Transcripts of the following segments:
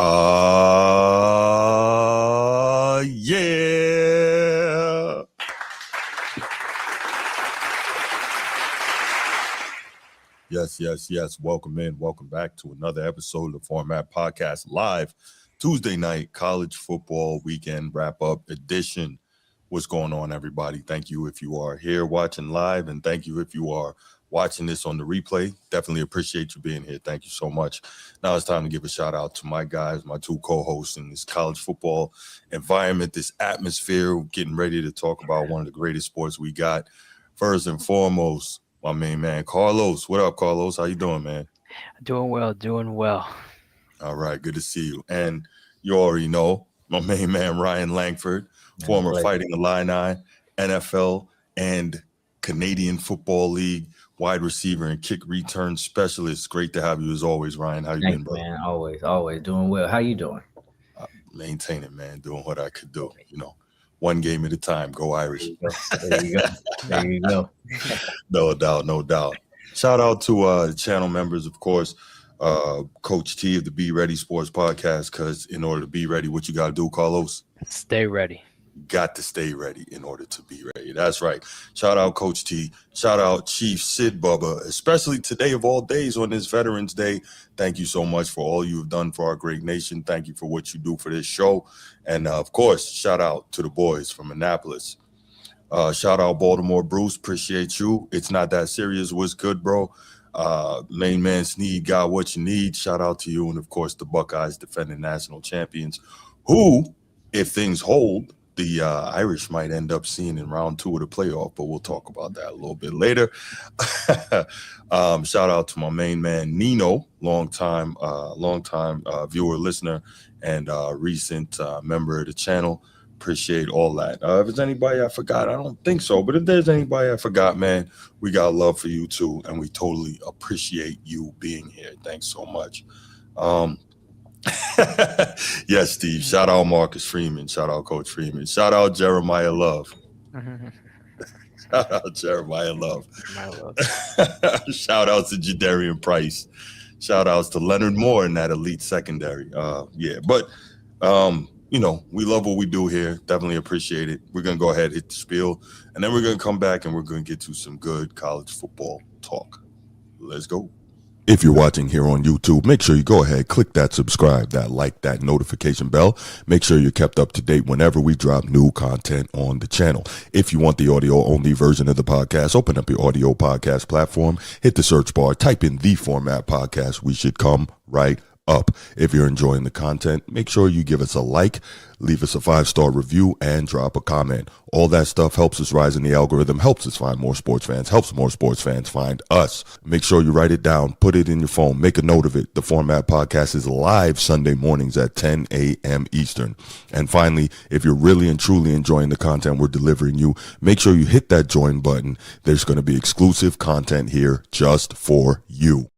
Yeah. Yes. Welcome in. Welcome back to another episode of the Format Podcast live Tuesday night college football weekend wrap-up edition. What's going on, everybody? Thank you if you are here watching live, and thank you if you are watching this on the replay. Definitely appreciate you being here. Thank you so much. Now it's time to give a shout out to my guys, my two co-hosts in this college football environment, this atmosphere, getting ready to talk about one of the greatest sports we got. First and foremost, my main man, Carlos. What up, Carlos? How you doing, man? Doing well. All right, good to see you. And you already know my main man, Ryan Langford, former Fighting Illini, NFL, and Canadian Football League wide receiver and kick return specialist. Great to have you as always, Ryan. How you been, brother? Man, always doing well. How you doing? Maintaining, man, doing what I could do. You know, one game at a time. Go Irish. There you go. No doubt. Shout out to the channel members, of course. Coach T of the Be Ready Sports Podcast, because in order to be ready, what you got to do, Carlos? Stay ready. Got to stay ready in order to be ready. That's right. Shout out Coach T. Shout out Chief Sid Bubba, especially today of all days on this Veterans Day. Thank you so much for all you've done for our great nation. Thank you for what you do for this show. And, of course, shout out to the boys from Annapolis. Shout out Baltimore Bruce. Appreciate you. It's not that serious. What's good, bro? Main man Sneed got what you need. Shout out to you. And, of course, the Buckeyes, defending national champions, who, if things hold, the Irish might end up seeing in round 2 of the playoff, but we'll talk about that a little bit later. Shout out to my main man, Nino, long-time viewer, listener, and recent member of the channel. Appreciate all that. If there's anybody I forgot, I don't think so, but if there's anybody I forgot, man, we got love for you too, and we totally appreciate you being here. Thanks so much. Yes, Steve. Shout out Marcus Freeman. Shout out Coach Freeman. Shout out Jeremiah Love. Shout out Jeremiah Love. Shout out to Jadarian Price. Shout outs to Leonard Moore in that elite secondary. You know, we love what we do here. Definitely appreciate it. We're going to go ahead, hit the spiel, and then we're going to come back and we're going to get to some good college football talk. Let's go. If you're watching here on YouTube, make sure you go ahead, click that subscribe, that like, that notification bell. Make sure you're kept up to date whenever we drop new content on the channel. If you want the audio-only version of the podcast, open up your audio podcast platform, hit the search bar, type in The Format Podcast. We should come right up. If you're enjoying the content, make sure you give us a like, leave us a 5-star review, and drop a comment. All that stuff helps us rise in the algorithm, helps us find more sports fans, helps more sports fans find us. Make sure you write it down, put it in your phone, make a note of it. The Format Podcast is live Sunday mornings at 10 a.m. Eastern. And finally, if you're really and truly enjoying the content we're delivering you, make sure you hit that join button. There's going to be exclusive content here just for you.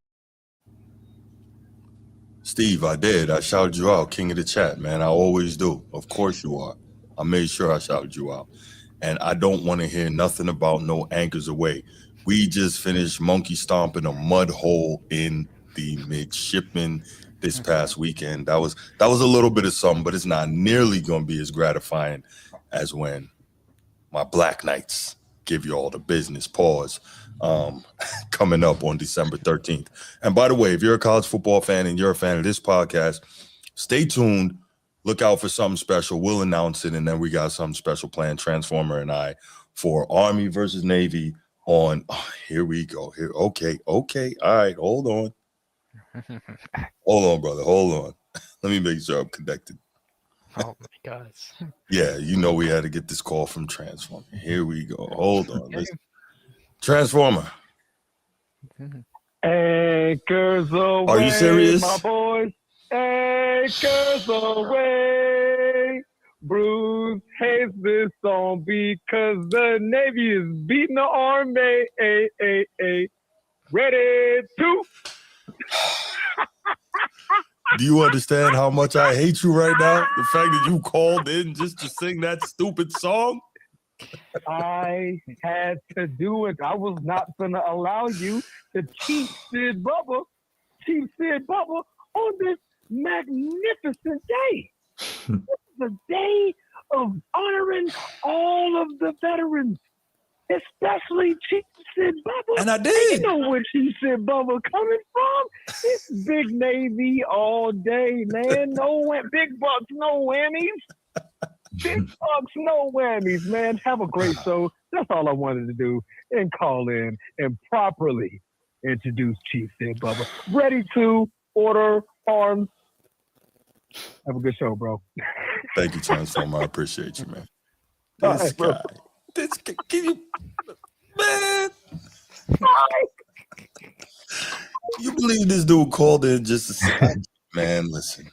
Steve, I did. I shouted you out, king of the chat, man. I always do. Of course you are. I made sure I shouted you out. And I don't want to hear nothing about no anchors away. We just finished monkey stomping a mud hole in the midshipman this past weekend. That was a little bit of something, but it's not nearly going to be as gratifying as when my Black Knights give you all the business. Pause. Coming up on December 13th. And by the way, if you're a college football fan and you're a fan of this podcast, stay tuned. Look out for something special. We'll announce it, and then we got something special planned, Transformer and I, for Army versus Navy on, here we go. Here, okay. All right, hold on. Hold on, brother. Hold on. Let me make sure I'm connected. Oh, my God. Yeah, you know we had to get this call from Transformer. Here we go. Hold on. Transformer. Anchors away, are you serious? my boys. Anchors away. Bruce hates this song because the Navy is beating the Army. Ready to. Do you understand how much I hate you right now? The fact that you called in just to sing that stupid song? I had to do it. I was not going to allow you to cheat Sid Bubba on this magnificent day. The day of honoring all of the veterans, especially Chief Sid Bubba. And I And did. you know where Chief Sid Bubba coming from? It's Big Navy all day, man. Big bucks, no whammies. Big bucks, no whammies, man. Have a great show. That's all I wanted to do. And call in and properly introduce Chief Sid Bubba. Ready to order arms. Have a good show, bro. Thank you, Transformer. I appreciate you, man. All This right, bro. guy. Can you, man? You believe this dude called in just to say, man, listen,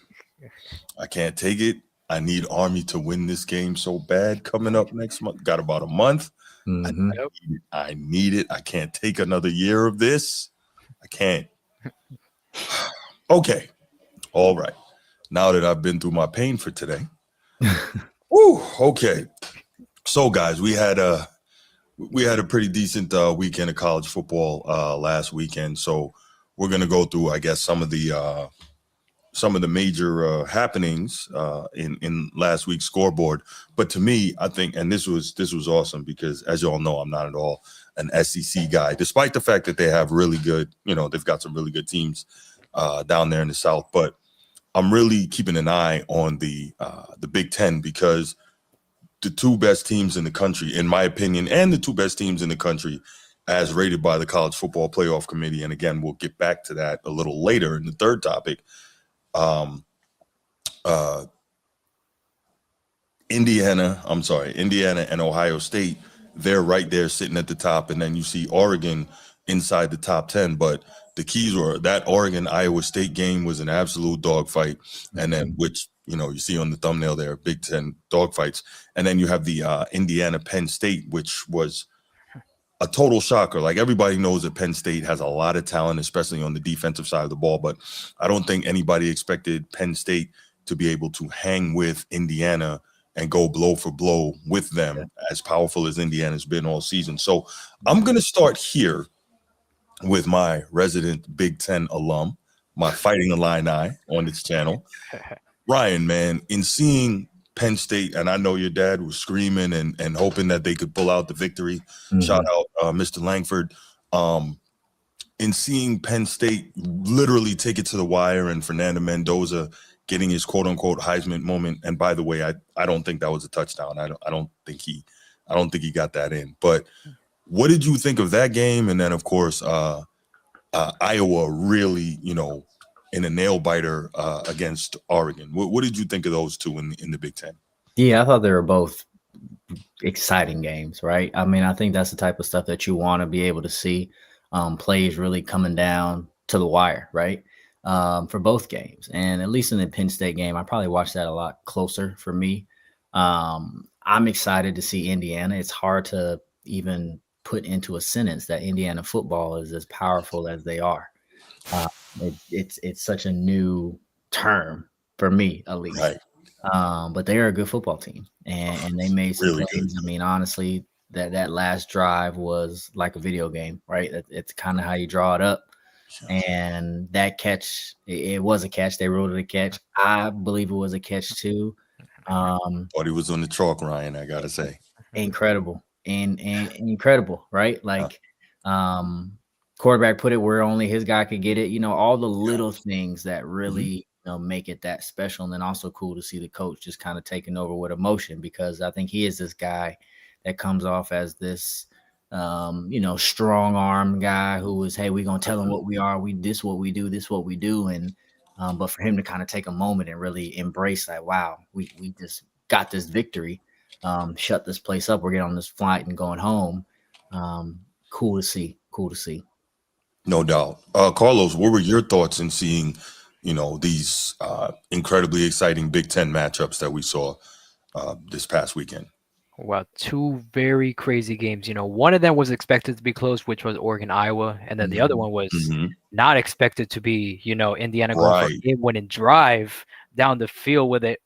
I can't take it. I need Army to win this game so bad coming up next month. Got about a month. Mhm. I need it. I can't take another year of this. I can't. Okay. All right. Now that I've been through my pain for today. Woo, okay. So, guys, we had a pretty decent weekend of college football last weekend. So we're gonna go through, I guess, some of the major happenings in last week's scoreboard. But to me, I think, and this was awesome because, as you all know, I'm not at all an SEC guy, despite the fact that they have really good, they've got some really good teams down there in the South. But I'm really keeping an eye on the Big Ten because the two best teams in the country, in my opinion, and the two best teams in the country as rated by the College Football Playoff Committee. And again, we'll get back to that a little later in the third topic. Indiana and Ohio State, they're right there sitting at the top. And then you see Oregon inside the top 10. But the keys were that Oregon-Iowa State game was an absolute dogfight. And then, which, you see on the thumbnail there, Big Ten dogfights. And then you have the Indiana-Penn State, which was a total shocker. Like, everybody knows that Penn State has a lot of talent, especially on the defensive side of the ball. But I don't think anybody expected Penn State to be able to hang with Indiana and go blow for blow with them, as powerful as Indiana's been all season. So I'm going to start here with my resident Big Ten alum, my Fighting Illini on this channel. Ryan, man, in seeing Penn State, and I know your dad was screaming and hoping that they could pull out the victory. Mhm. Shout out Mr. Langford. In seeing Penn State literally take it to the wire and Fernando Mendoza getting his quote unquote Heisman moment. And by the way, I don't think that was a touchdown. I don't think he got that in. But what did you think of that game? And then, of course, Iowa really, in a nail biter against Oregon. What did you think of those two in the Big Ten? Yeah, I thought they were both exciting games, right? I mean, I think that's the type of stuff that you want to be able to see. Plays really coming down to the wire, right? For both games. And at least in the Penn State game, I probably watched that a lot closer for me. I'm excited to see Indiana. It's hard to even put into a sentence that Indiana football is as powerful as they are. It's such a new term for me, at least. Right. But they are a good football team, and they made some Really plays. good. I mean, honestly, that last drive was like a video game, right? It's kind of how you draw it up. And that catch, it was a catch. They ruled it a catch. I believe it was a catch too. Thought he was on the chalk, Ryan, I gotta say. Incredible and incredible, right? Like, quarterback put it where only his guy could get it. All the little things that really make it that special. And then also cool to see the coach just kind of taking over with emotion, because I think he is this guy that comes off as this strong arm guy who is, hey, we're gonna tell him what we are, this what we do. And but for him to kind of take a moment and really embrace, like, wow, we just got this victory, shut this place up, we're getting on this flight and going home. Cool to see. No doubt. Carlos, what were your thoughts in seeing these incredibly exciting Big Ten matchups that we saw this past weekend? Wow, two very crazy games. One of them was expected to be close, which was Oregon, Iowa, and then the other one was not expected to be, Indiana going for a game-winning drive down the field with it.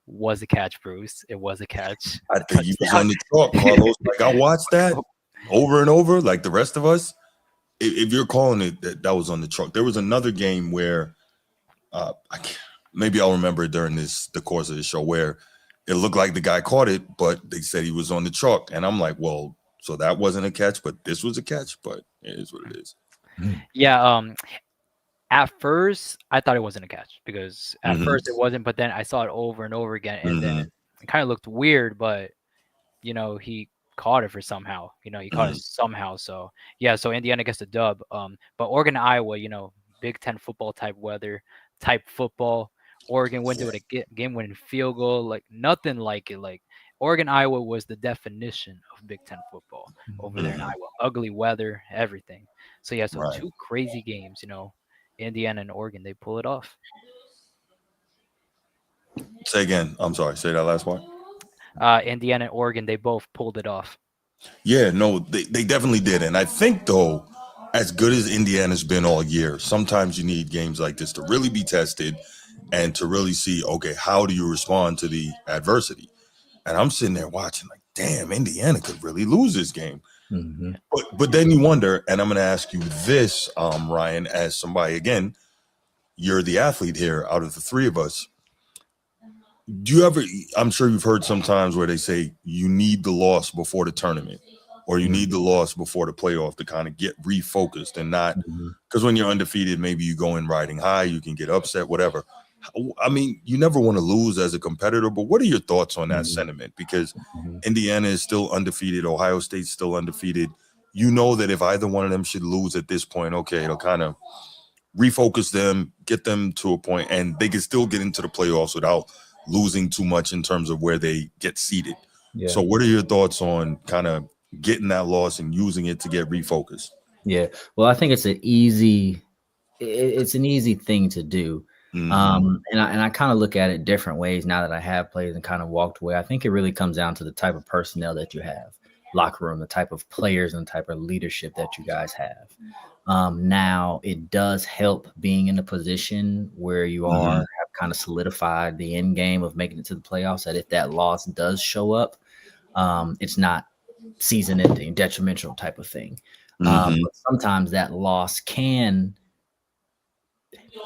Was a catch, Bruce. It was a catch. I think you was on the chalk, Carlos. Like, I watched that over and over, like the rest of us. If you're calling it that was on the chalk, there was another game where I maybe I'll remember it during the course of the show where it looked like the guy caught it, but they said he was on the chalk. And I'm like, well, so that wasn't a catch, but this was a catch, but it is what it is. Yeah. At first, I thought it wasn't a catch because at first it wasn't, but then I saw it over and over again, and then it kind of looked weird, but he caught it for somehow. He caught it somehow. So yeah, so Indiana gets the dub. But Oregon, Iowa, Big Ten football type weather, type football. Oregon went to a game-winning field goal, like nothing like it. Like Oregon, Iowa was the definition of Big Ten football over there in Iowa. Ugly weather, everything. So yeah, so two crazy games. Indiana and Oregon, they pull it off. Say again. I'm sorry. Say that last part. Indiana and Oregon, they both pulled it off. Yeah, no, they definitely did. And I think, though, as good as Indiana's been all year, sometimes you need games like this to really be tested and to really see, okay, how do you respond to the adversity? And I'm sitting there watching like, damn, Indiana could really lose this game. But then you wonder, and I'm going to ask you this, Ryan, as somebody, again, you're the athlete here out of the three of us. Do you ever, I'm sure you've heard sometimes where they say you need the loss before the tournament or you need the loss before the playoff to kind of get refocused and not, because when you're undefeated, maybe you go in riding high, you can get upset, whatever. I mean, you never want to lose as a competitor, but what are your thoughts on that sentiment? Because Indiana is still undefeated. Ohio State's still undefeated. You know that if either one of them should lose at this point, okay, it'll kind of refocus them, get them to a point, and they can still get into the playoffs without losing too much in terms of where they get seated. Yeah. So what are your thoughts on kind of getting that loss and using it to get refocused? Yeah, well, I think it's an easy thing to do. And I kind of look at it different ways now that I have played and kind of walked away. I think it really comes down to the type of personnel that you have, locker room, the type of players and the type of leadership that you guys have. Now it does help being in a position where you have kind of solidified the end game of making it to the playoffs, that if that loss does show up, it's not season ending, detrimental type of thing. But sometimes that loss can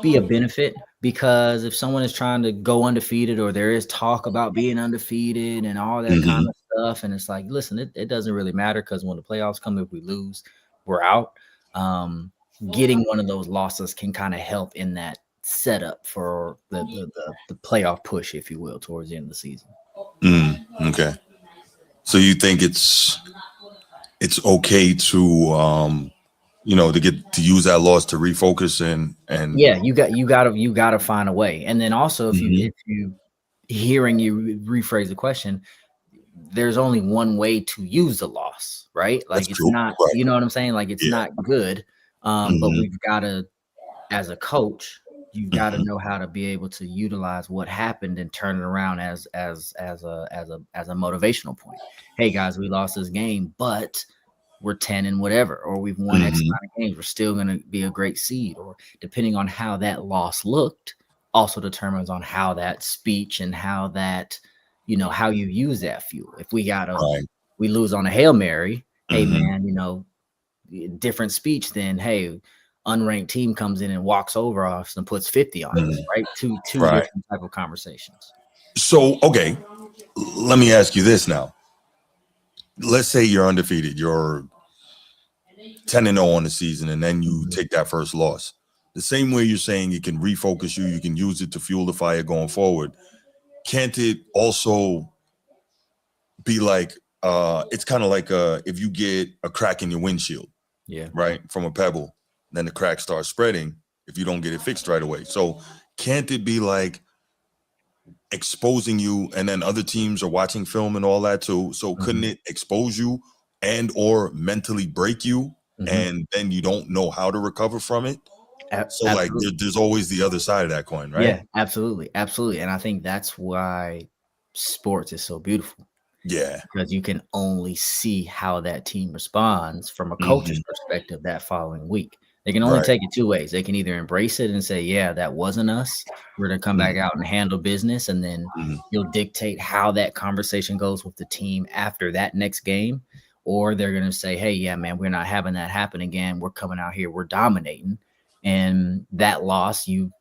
be a benefit, because if someone is trying to go undefeated, or there is talk about being undefeated and all that kind of stuff, and it's like, listen, it doesn't really matter, because when the playoffs come, if we lose, we're out. Getting one of those losses can kind of help in that setup for the playoff push, if you will, towards the end of the season. Okay. So you think it's okay to to get to use that loss to refocus and yeah, you got to find a way. And then also, if you hearing you rephrase the question, there's only one way to use the loss, right? Like, it's not, you know what I'm saying? Like, it's not good. But we've got to, as a coach, you've got to know how to be able to utilize what happened and turn it around as a motivational point. Hey guys, we lost this game, but we're 10 and whatever, or we've won X amount of games. We're still going to be a great seed. Or depending on how that loss looked, also determines on how that speech and how that, how you use that fuel. If we we lose on a Hail Mary, hey man, different speech than, hey, unranked team comes in and walks over us and puts 50 on us, right? Two different type of conversations. So, okay, let me ask you this now. Let's say you're undefeated, you're 10-0 on the season, and then you take that first loss. The same way you're saying it can refocus you, you can use it to fuel the fire going forward. Can't it also be like, it's kind of like if you get a crack in your windshield, right, from a pebble, then the crack starts spreading if you don't get it fixed right away. So can't it be like exposing you, and then other teams are watching film and all that too? So couldn't it expose you and or mentally break you, and then you don't know how to recover from it? So like there's always the other side of that coin, right? Yeah, absolutely. And I think that's why sports is so beautiful. Yeah, because you can only see how that team responds from a coach's perspective that following week. They can only take it two ways. They can either embrace it and say, yeah, that wasn't us. We're going to come back out and handle business. And then you'll dictate how that conversation goes with the team after that next game. Or they're going to say, hey, yeah, man, we're not having that happen again. We're coming out here. We're dominating. And that loss, you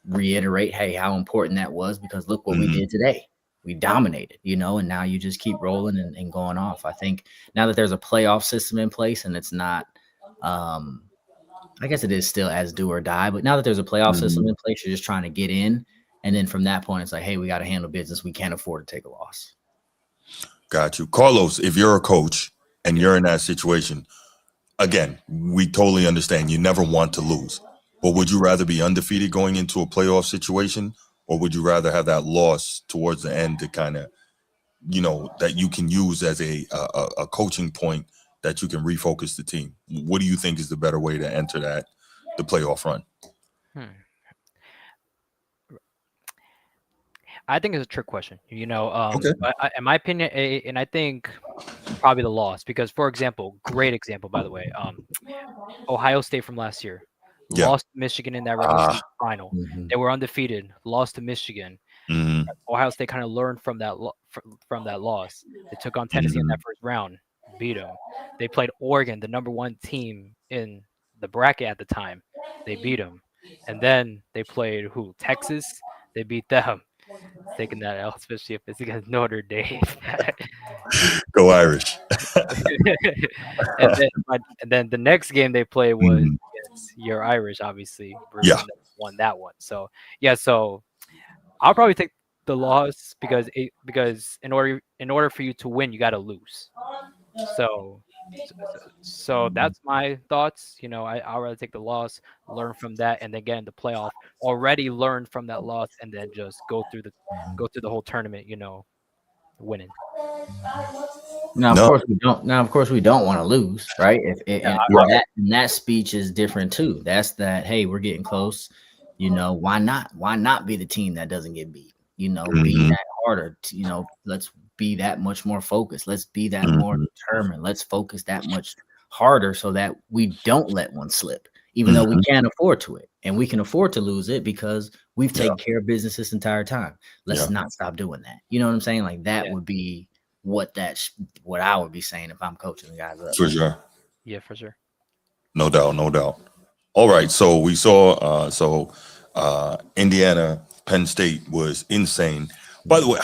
reiterate, hey, how important that was, because look what we did today. We dominated, and now you just keep rolling and going off. I think now that there's a playoff system in place and it's not, I guess it is still as do or die, but now that there's a playoff system in place, you're just trying to get in. And then from that point, it's like, hey, we got to handle business. We can't afford to take a loss. Got you. Carlos, if you're a coach and you're in that situation, again, we totally understand you never want to lose. But would you rather be undefeated going into a playoff situation, or would you rather have that loss towards the end to kind of, that you can use as a coaching point that you can refocus the team? What do you think is the better way to enter the playoff run? I think it's a trick question. Okay. In my opinion, and I think probably the loss, because, for example, great example, by the way, Ohio State from last year lost to Michigan in that regular season final. They were undefeated, lost to Michigan. Ohio State kind of learned from that from that loss. They took on Tennessee in that first round, beat them. They played Oregon, the number 1 team in the bracket at the time. They beat them, and then they played Texas. They beat them. Taking that L, especially if it's against Notre Dame. Go Irish. and then the next game they played was against your Irish, obviously. Bruce won that one. So so I'll probably take the loss because in order for you to win, you got to lose. So that's my thoughts. I'd rather take the loss, learn from that, and then get in the playoff. Already learned from that loss, and then just go through the whole tournament. Winning. Now, of course we don't. Now, of course we don't want to lose, right? And that speech is different too. That's that. Hey, we're getting close. Why not? Why not be the team that doesn't get beat? Be that harder. Let's be that much more focused. Let's be that more determined. Let's focus that much harder so that we don't let one slip, even though we can't afford to it, and we can afford to lose it because we've taken care of business this entire time. Let's not stop doing that. You know what I'm saying? Like that would be what I would be saying if I'm coaching the guys up. For sure. Yeah, for sure. No doubt. All right, so we saw Indiana, Penn State was insane. By the way,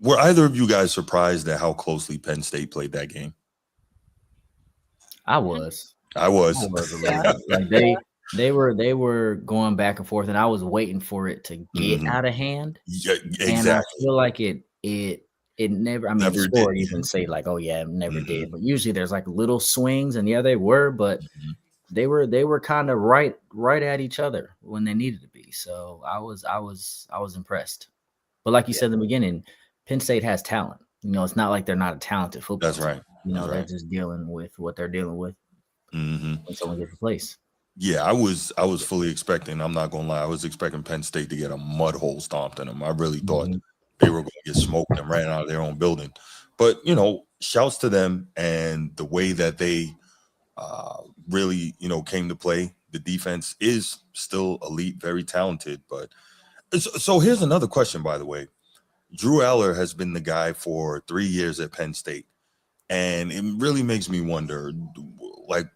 were either of you guys surprised at how closely Penn State played that game? I was. I was a little bit. Like they were going back and forth, and I was waiting for it to get out of hand. Yeah, exactly. And I feel like it never. I mean, the score even say like, "Oh yeah, it never did." But usually there's like little swings, and they were, but they were kind of right at each other when they needed to be. So I was impressed. But like you said in the beginning, Penn State has talent. It's not like they're not a talented football team. That's right. They're just dealing with what they're dealing with when someone gets replaced. Yeah, I was fully expecting. I'm not gonna lie, I was expecting Penn State to get a mud hole stomped in them. I really thought they were going to get smoked and ran out of their own building. But shouts to them and the way that they really came to play. The defense is still elite, very talented. But so here's another question, by the way. Drew Aller has been the guy for 3 years at Penn State, and it really makes me wonder, like,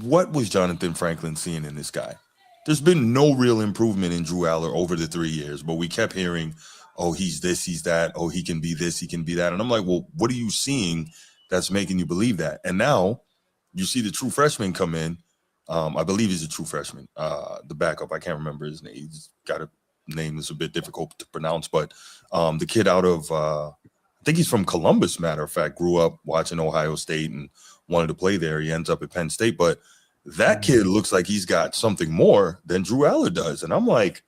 what was Jonathan Franklin seeing in this guy? There's been no real improvement in Drew Aller over the 3 years, but we kept hearing, oh, he's this, he's that, oh, he can be this, he can be that. And I'm like, well, what are you seeing that's making you believe that? And now you see the true freshman come in. I believe he's a true freshman. The backup, I can't remember his name. He's got a name that's a bit difficult to pronounce, but the kid out of, I think he's from Columbus, matter of fact, grew up watching Ohio State and wanted to play there. He ends up at Penn State, but that kid looks like he's got something more than Drew Aller does. And I'm like,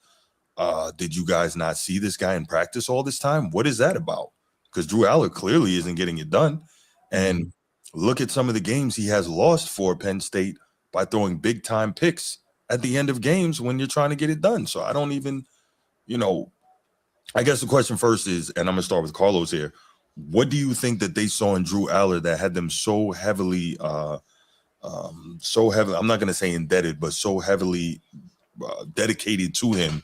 did you guys not see this guy in practice all this time? What is that about? Because Drew Aller clearly isn't getting it done. And look at some of the games he has lost for Penn State by throwing big time picks at the end of games when you're trying to get it done. So I don't even, I guess the question first is, and I'm going to start with Carlos here. What do you think that they saw in Drew Aller that had them so heavily, I'm not going to say indebted, but so heavily dedicated to him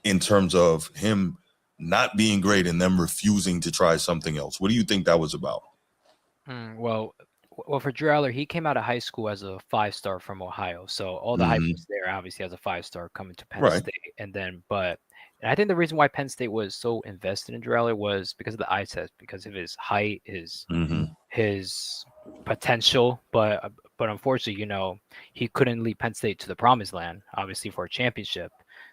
in terms of him not being great and them refusing to try something else? What do you think that was about? Well, Well, for Drew Aller, he came out of high school as a 5-star from Ohio, so all the hype was there. Obviously, as a 5-star coming to Penn Right. State, and I think the reason why Penn State was so invested in Drew Aller was because of the eye test, because of his height, his potential. But unfortunately, he couldn't lead Penn State to the promised land, obviously for a championship.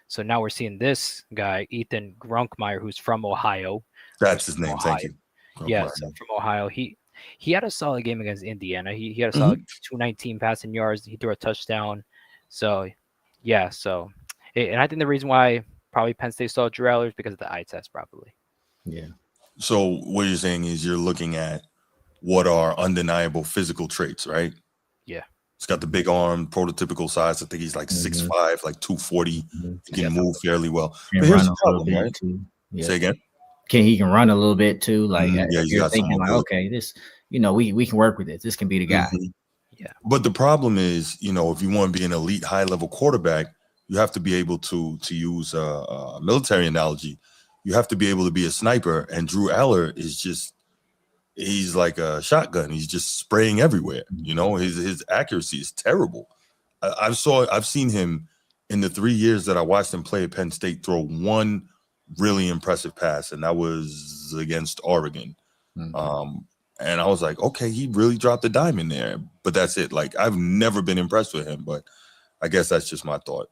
So now we're seeing this guy, Ethan Grunkmeyer, who's from Ohio. That's his name. Thank you. Yeah, so from Ohio. He had a solid game against Indiana. He had a solid 219 passing yards. He threw a touchdown. So yeah, and I think the reason why probably Penn State saw Drew Aller is because of the eye test, probably. Yeah. So what you're saying is you're looking at what are undeniable physical traits, right? Yeah. He's got the big arm, prototypical size. I think he's like 6'5", like 240. He can move fairly well. But here's the problem, right? Yeah. Say again. He can run a little bit too. Like you're thinking, like, okay, this, we can work with it. This can be the guy. Yeah. But the problem is, if you want to be an elite, high level quarterback, you have to be able to use a military analogy. You have to be able to be a sniper. And Drew Aller is just. He's like a shotgun. He's just spraying everywhere. His accuracy is terrible. I've seen him in the 3 years that I watched him play at Penn State throw one really impressive pass, and that was against Oregon. And I was like, okay, he really dropped a dime in there. But that's it. Like, I've never been impressed with him, but I guess that's just my thought.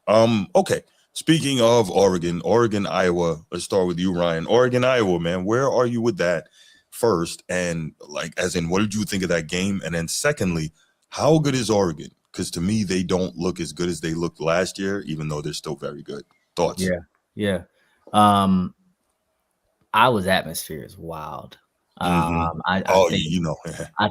Okay. Speaking of Oregon, Iowa, let's start with you, Ryan. Oregon, Iowa, man, where are you with that? First, and like, as in, what did you think of that game? And then secondly, how good is Oregon? Because to me, they don't look as good as they looked last year, even though they're still very good. Thoughts? Yeah. Iowa's atmosphere is wild. I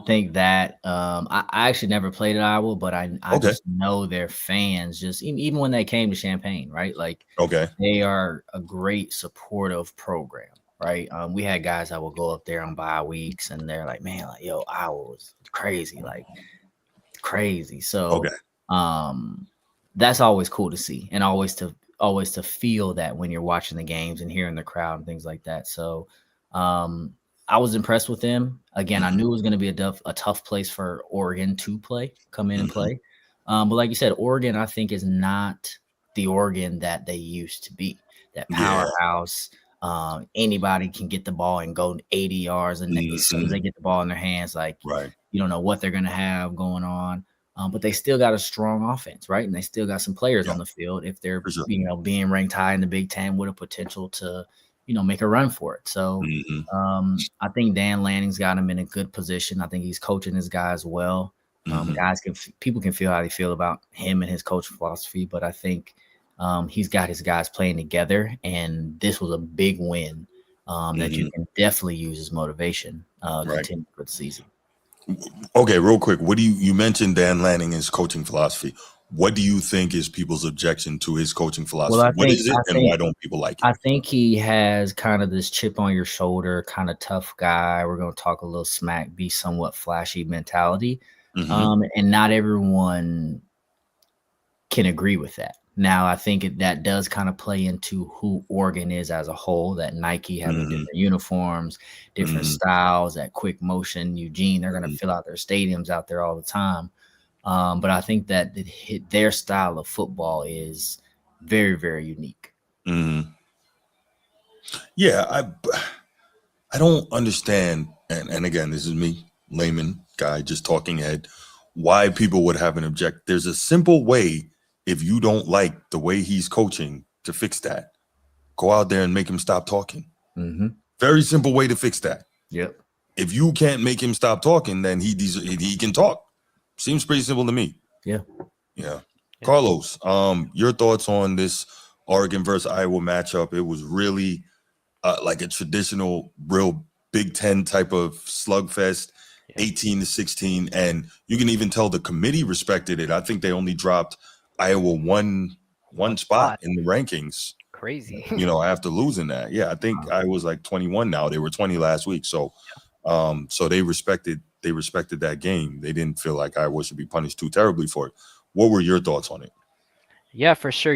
think that I actually never played at Iowa, but I just know their fans, just even when they came to Champaign, right? Like, they are a great supportive program. Right. We had guys that will go up there on bye weeks and they're like, man, like, yo, Iowa was crazy, like crazy. So that's always cool to see, and always to feel that when you're watching the games and hearing the crowd and things like that. So I was impressed with them. Again, I knew it was going to be a tough place for Oregon to come in and play. But like you said, Oregon, I think, is not the Oregon that they used to be, that powerhouse. Anybody can get the ball and go 80 yards, and as soon as they get the ball in their hands, like, you don't know what they're going to have going on. But they still got a strong offense, right? And they still got some players on the field if they're, being ranked high in the Big Ten with a potential to, make a run for it. So I think Dan Lanning's got him in a good position. I think he's coaching his guys well. People can feel how they feel about him and his coaching philosophy, but I think he's got his guys playing together, and this was a big win that you can definitely use as motivation continue for the season. Okay, real quick, what do you mentioned Dan Lanning, his coaching philosophy? What do you think is people's objection to his coaching philosophy? Well, what is it, and why don't people like it? I think he has kind of this chip on your shoulder, kind of tough guy. We're going to talk a little smack, be somewhat flashy mentality. And not everyone can agree with that. Now, I think that does kind of play into who Oregon is as a whole, that Nike having different uniforms, different styles, that quick motion. Eugene, they're going to fill out their stadiums out there all the time. But I think that their style of football is very, very unique. Yeah, I don't understand. And again, this is me, layman guy, just talking head, why people would have an object. There's a simple way. If you don't like the way he's coaching, to fix that, go out there and make him stop talking. Very simple way to fix that. Yep. If you can't make him stop talking, then he can talk. Seems pretty simple to me. Yeah. Carlos, your thoughts on this Oregon versus Iowa matchup? It was really like a traditional, real Big Ten type of slugfest, 18-16, and you can even tell the committee respected it. I think they only dropped Iowa one spot in the rankings. Crazy. After losing that. Yeah, I think Iowa's like 21 now. They were 20 last week. So so they respected that game. They didn't feel like Iowa should be punished too terribly for it. What were your thoughts on it? Yeah, for sure.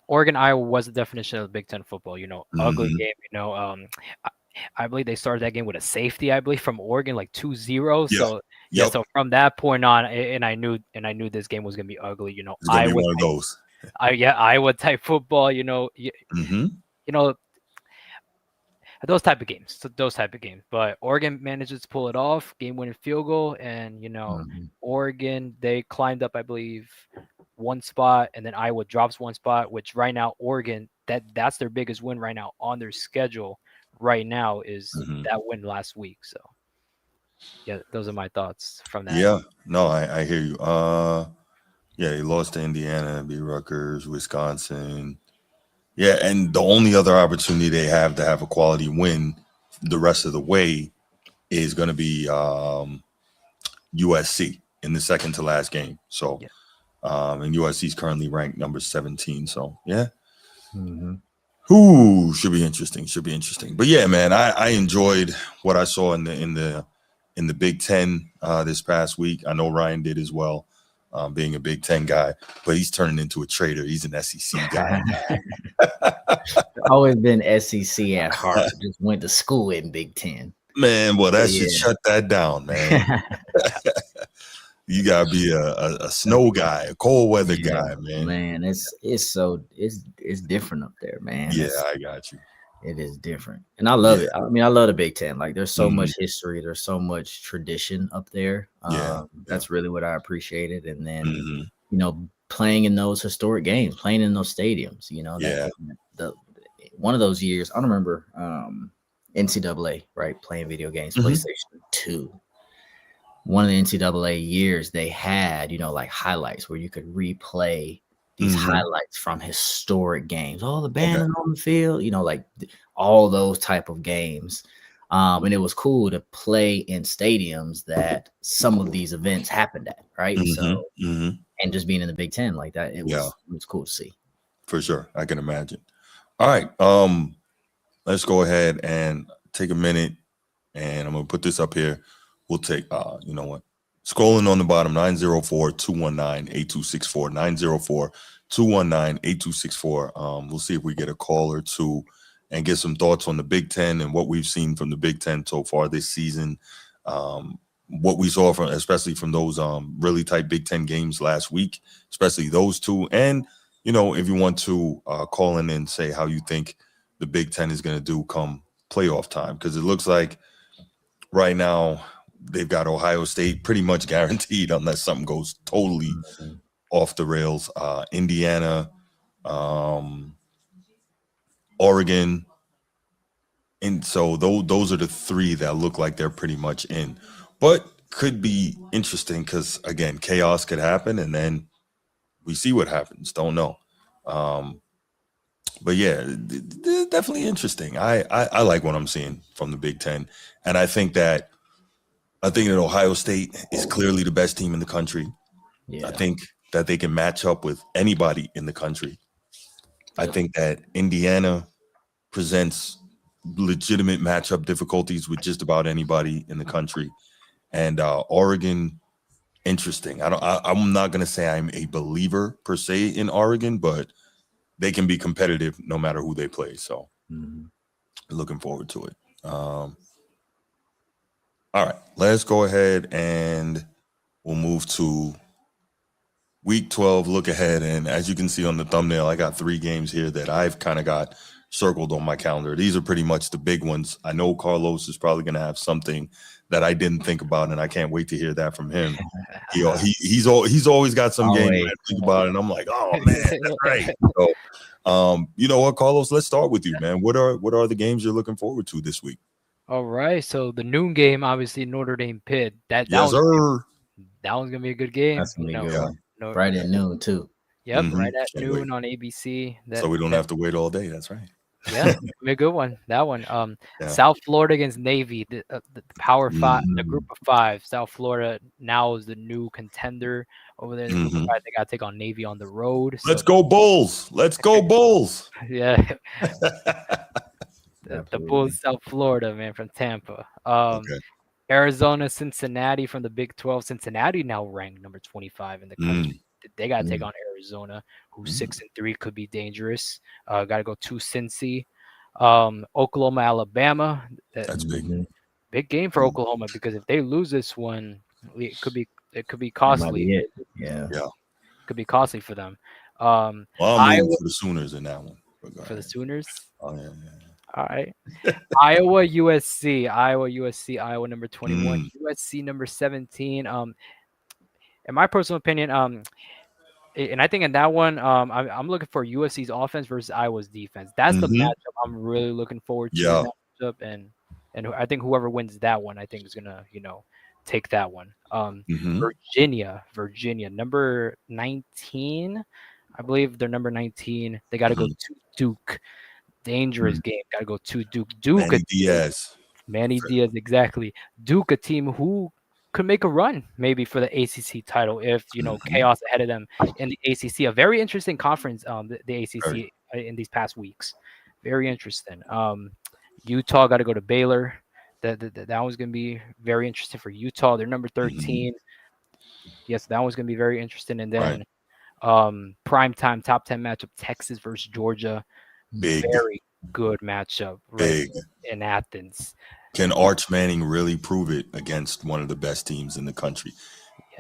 Oregon Iowa was the definition of Big Ten football. Ugly game. I believe they started that game with a safety, I believe, from Oregon, like 2-0. Yeah. So yeah, so from that point on, and I knew this game was gonna be ugly. It's gonna be one of those. Iowa type football. You know those type of games. So those type of games. But Oregon manages to pull it off, game-winning field goal, and Oregon, they climbed up, I believe, one spot, and then Iowa drops one spot. Which right now Oregon, that's their biggest win right now on their schedule. Right now is that win last week. So yeah, those are my thoughts from that. Yeah, no, I hear you. Yeah, he lost to Indiana, beat Rutgers, Wisconsin. Yeah, and the only other opportunity they have to have a quality win the rest of the way is going to be USC in the second to last game. So, and USC is currently ranked number 17. So, yeah. Ooh, should be interesting. But yeah, man, I enjoyed what I saw in the Big Ten this past week. I know Ryan did as well, being a Big Ten guy, but he's turning into a trader. He's an SEC guy. Always been SEC at heart. Just went to school in Big Ten. Man, well, that should shut that down, man. You gotta be a snow guy, a cold weather guy, man. Man, it's different up there, man. Yeah, I got you. It is different, and I love it. I mean, I love the Big Ten. Like, there's so much history, there's so much tradition up there. That's really what I appreciated. And then, playing in those historic games, playing in those stadiums. One of those years, I don't remember NCAA, right? Playing video games, PlayStation 2. One of the NCAA years, they had, like highlights where you could replay these highlights from historic games. Oh, the band on the field, like all those type of games. And it was cool to play in stadiums that some of these events happened at, right? So, and just being in the Big Ten like that, it was cool to see. For sure. I can imagine. All right. Let's go ahead and take a minute, and I'm going to put this up here. We'll take, you know what? Scrolling on the bottom, 904-219-8264, 904-219-8264. We'll see if we get a call or two and get some thoughts on the Big Ten and what we've seen from the Big Ten so far this season. What we saw especially from those really tight Big Ten games last week, especially those two. And, if you want to call in and say how you think the Big Ten is going to do come playoff time, because it looks like right now they've got Ohio State pretty much guaranteed unless something goes totally off the rails. Indiana, Oregon. And so those are the three that look like they're pretty much in. But could be interesting because, again, chaos could happen, and then we see what happens. Don't know. But yeah, definitely interesting. I like what I'm seeing from the Big Ten, and I think that Ohio State is clearly the best team in the country. Yeah. I think that they can match up with anybody in the country. I think that Indiana presents legitimate matchup difficulties with just about anybody in the country, and Oregon. Interesting. I'm not going to say I'm a believer per se in Oregon, but they can be competitive no matter who they play. So looking forward to it. All right, let's go ahead and we'll move to week 12 look ahead. And as you can see on the thumbnail, I got 3 games here that I've kind of got circled on my calendar. These are pretty much the big ones. I know Carlos is probably going to have something that I didn't think about, and I can't wait to hear that from him. He's always got some game I think about, and I'm like, oh man, that's right. So, you know what, Carlos? Let's start with you, man. What are the games you're looking forward to this week? All right, so the noon game, obviously Notre Dame Pitt. That one's gonna be a good game. That's gonna be a good one. Right at noon too. Yep, right at noon on ABC. So we don't have to wait all day. That's right. Yeah, be a good one. That one. South Florida against Navy, the Power Five, the Group of 5. South Florida now is the new contender over there. In the Group of 5. They got to take on Navy on the road. Let's go Bulls! Let's go Bulls! Yeah, the Bulls, South Florida, man, from Tampa. Arizona, Cincinnati from the Big 12. Cincinnati now ranked number 25 in the country. They got to take on Arizona, who's 6-3, could be dangerous. Got to go to Cincy. Oklahoma, Alabama. That's big. Big game for Oklahoma because if they lose this one, it could be That might costly. be it. Yeah. Could be costly for them. Well, I'm rooting for the Sooners in that one. For the Sooners. Oh yeah. All right. Iowa, USC. Iowa number 21. USC number 17. In my personal opinion, and I think in that one, I'm looking for USC's offense versus Iowa's defense. That's the matchup I'm really looking forward to in that matchup, and I think whoever wins that one, I think is gonna take that one. Virginia, number 19, I believe they're number 19. They got to go to Duke. Dangerous game. Got to go to Duke. Manny Diaz, exactly. Duke, a team who could make a run maybe for the ACC title if chaos ahead of them in the ACC. A very interesting conference, the ACC in these past weeks. Very interesting. Utah got to go to Baylor. That one's gonna be very interesting for Utah. They're number 13. Yes, that one's gonna be very interesting. And then prime time top 10 matchup: Texas versus Georgia. Very good matchup in Athens. Can Arch Manning really prove it against one of the best teams in the country?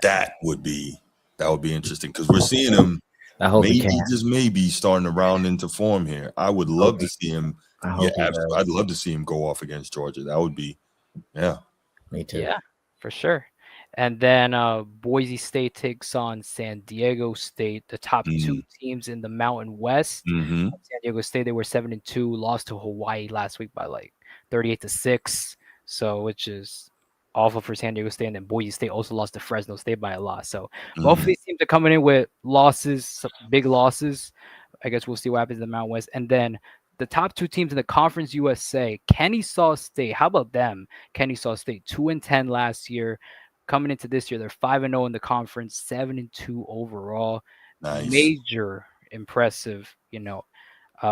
That would be interesting because we're seeing him. I hope just maybe starting to round into form here. I would love to see him. I'd love to see him go off against Georgia. That would be, me too. Yeah, for sure. And then Boise State takes on San Diego State, the top two teams in the Mountain West. San Diego State, they were 7-2, lost to Hawaii last week by like 38-6. So, which is awful for San Diego State. And then Boise State also lost to Fresno State by a lot. So both of these teams are coming in with losses, some big losses. I guess we'll see what happens in the Mountain West. And then the top two teams in the Conference USA, Kennesaw State. How about them? Kennesaw State, 2-10 last year. Coming into this year, they're 5-0 in the conference, 7-2 overall. Nice. Major impressive,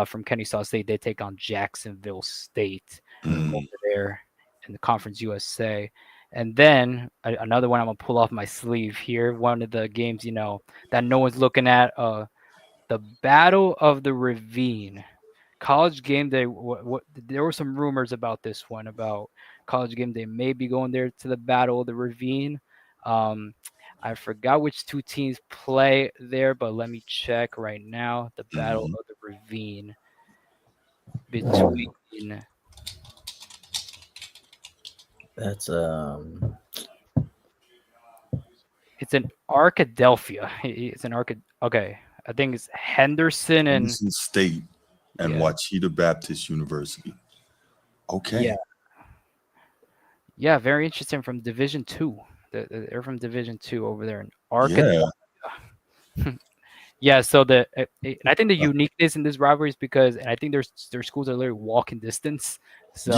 from Kennesaw State. They take on Jacksonville State over there in the Conference USA. And then another one I'm going to pull off my sleeve here. One of the games, that no one's looking at, the Battle of the Ravine. College Game Day, there were some rumors about this one, about College Game Day may be going there to the Battle of the Ravine. I forgot which two teams play there, but let me check right now. The Battle of the Ravine between. That's It's an Arkadelphia. It's an Okay, I think it's Henderson State and Wachita Baptist University. Okay. Yeah, very interesting. From Division 2. They're from Division 2 over there in Arkadelphia. Yeah. So and I think the uniqueness in this rivalry is because, and I think their schools are literally walking distance. So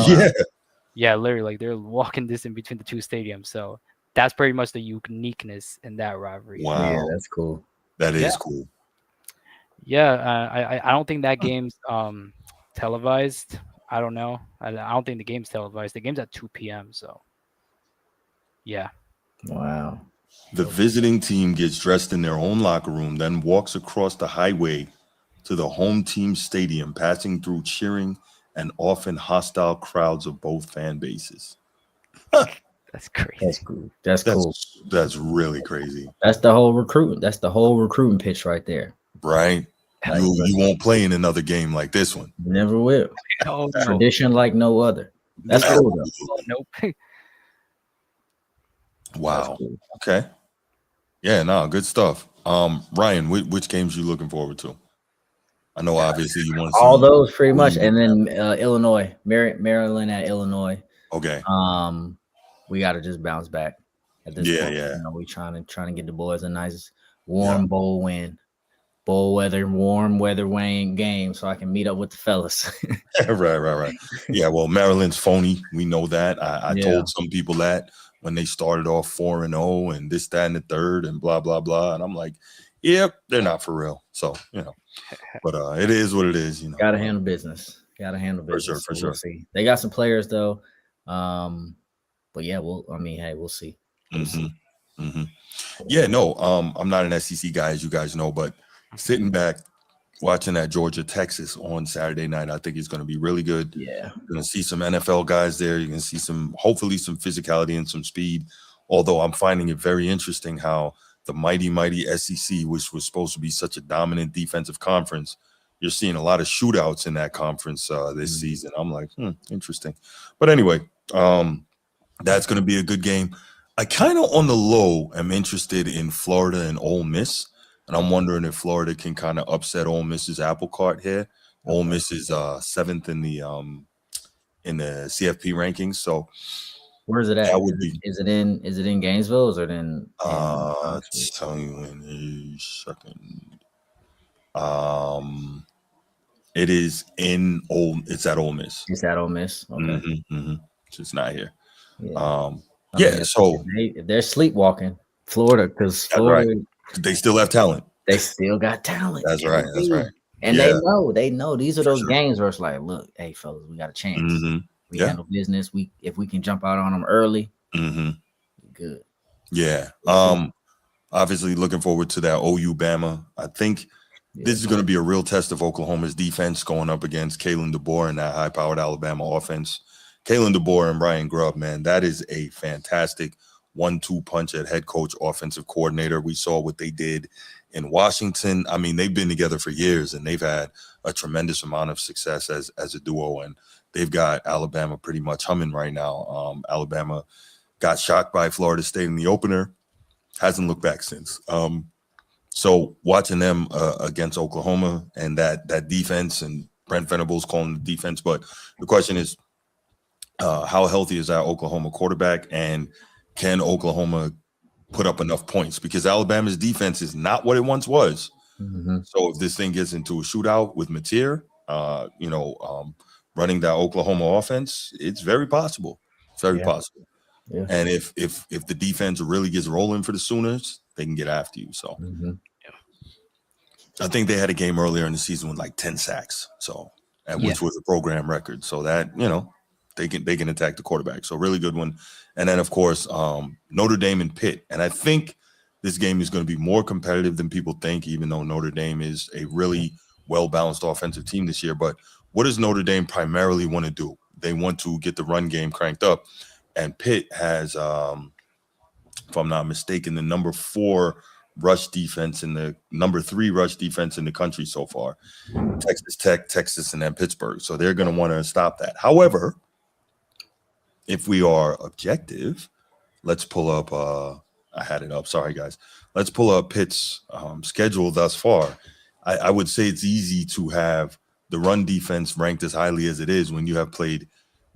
literally, like they're walking distance between the two stadiums. So that's pretty much the uniqueness in that rivalry. Wow, yeah, that's cool. That is cool. Yeah, I don't think that game's televised. I don't know. I don't think the game's televised. The game's at 2 p.m. So, yeah. Wow. The visiting team gets dressed in their own locker room, then walks across the highway to the home team stadium, passing through cheering and often hostile crowds of both fan bases. That's crazy. That's cool. That's cool. That's really crazy. That's the whole recruiting. That's the whole recruiting pitch right there. Right. You won't play in another game like this one. Never will. No. Tradition like no other. That's cool though. Nope. Wow. Cool. Okay. Yeah, no, good stuff. Ryan, which games you looking forward to? I know obviously you want to see all those pretty much, and then Illinois, Maryland at Illinois. Okay. We got to just bounce back at this point. Yeah. We trying to get the boys a nice warm bowl win. Warm weather Wayne game, so I can meet up with the fellas. Right. Yeah, well, Maryland's phony. We know that. I told some people that when they started off 4-0 and this, that, and the third, and blah blah blah, and I'm like, yep, they're not for real. So but it is what it is. Gotta handle business. For sure. We'll see. They got some players though, but yeah, we'll see. Yeah, no, I'm not an SEC guy, as you guys know, but sitting back watching that Georgia Texas on Saturday night. I think it's going to be really good. Yeah, you're going to see some NFL guys there. You're going to see hopefully some physicality and some speed. Although I'm finding it very interesting how the mighty SEC, which was supposed to be such a dominant defensive conference, you're seeing a lot of shootouts in that conference this season. I'm like, interesting. But anyway, that's going to be a good game. I kind of on the low am interested in Florida and Ole Miss. And I'm wondering if Florida can kind of upset Ole Miss's apple cart here. Ole Miss is 7th in the CFP rankings. So where is it at? That would be. Is it in Gainesville? Or is it in? Tell you in a second. It is It's at Ole Miss. It's at Ole Miss. Okay. It's not here. Yeah. So if they're sleepwalking, Florida, because Florida, they still have talent. They still got talent. That's right. And they know these are those games where it's like, look, hey fellas, we got a chance. We handle business. If we can jump out on them early, good. Yeah. Obviously looking forward to that OU Bama. I think this is going to be a real test of Oklahoma's defense going up against Kalen DeBoer and that high-powered Alabama offense. Kalen DeBoer and Ryan Grubb, man, that is a fantastic 1-2 punch at head coach, offensive coordinator. We saw what they did in Washington. I mean, they've been together for years, and they've had a tremendous amount of success as a duo, and they've got Alabama pretty much humming right now. Alabama got shocked by Florida State in the opener, hasn't looked back since. So watching them against Oklahoma and that defense, and Brent Venables calling the defense, but the question is, how healthy is that Oklahoma quarterback, and can Oklahoma put up enough points? Because Alabama's defense is not what it once was. So if this thing gets into a shootout with Mateer, running that Oklahoma offense, it's very possible. It's very possible. Yeah. And if the defense really gets rolling for the Sooners, they can get after you. So I think they had a game earlier in the season with like 10 sacks. Which was a program record. So that, they can attack the quarterback. So really good one. And then, of course, Notre Dame and Pitt. And I think this game is going to be more competitive than people think, even though Notre Dame is a really well-balanced offensive team this year. But what does Notre Dame primarily want to do? They want to get the run game cranked up. And Pitt has, if I'm not mistaken, the number 4 rush defense and the number 3 rush defense in the country so far. Texas Tech, Texas, and then Pittsburgh. So they're going to want to stop that. However, if we are objective, let's pull up I had it up. Sorry, guys. Let's pull up Pitt's schedule thus far. I would say it's easy to have the run defense ranked as highly as it is when you have played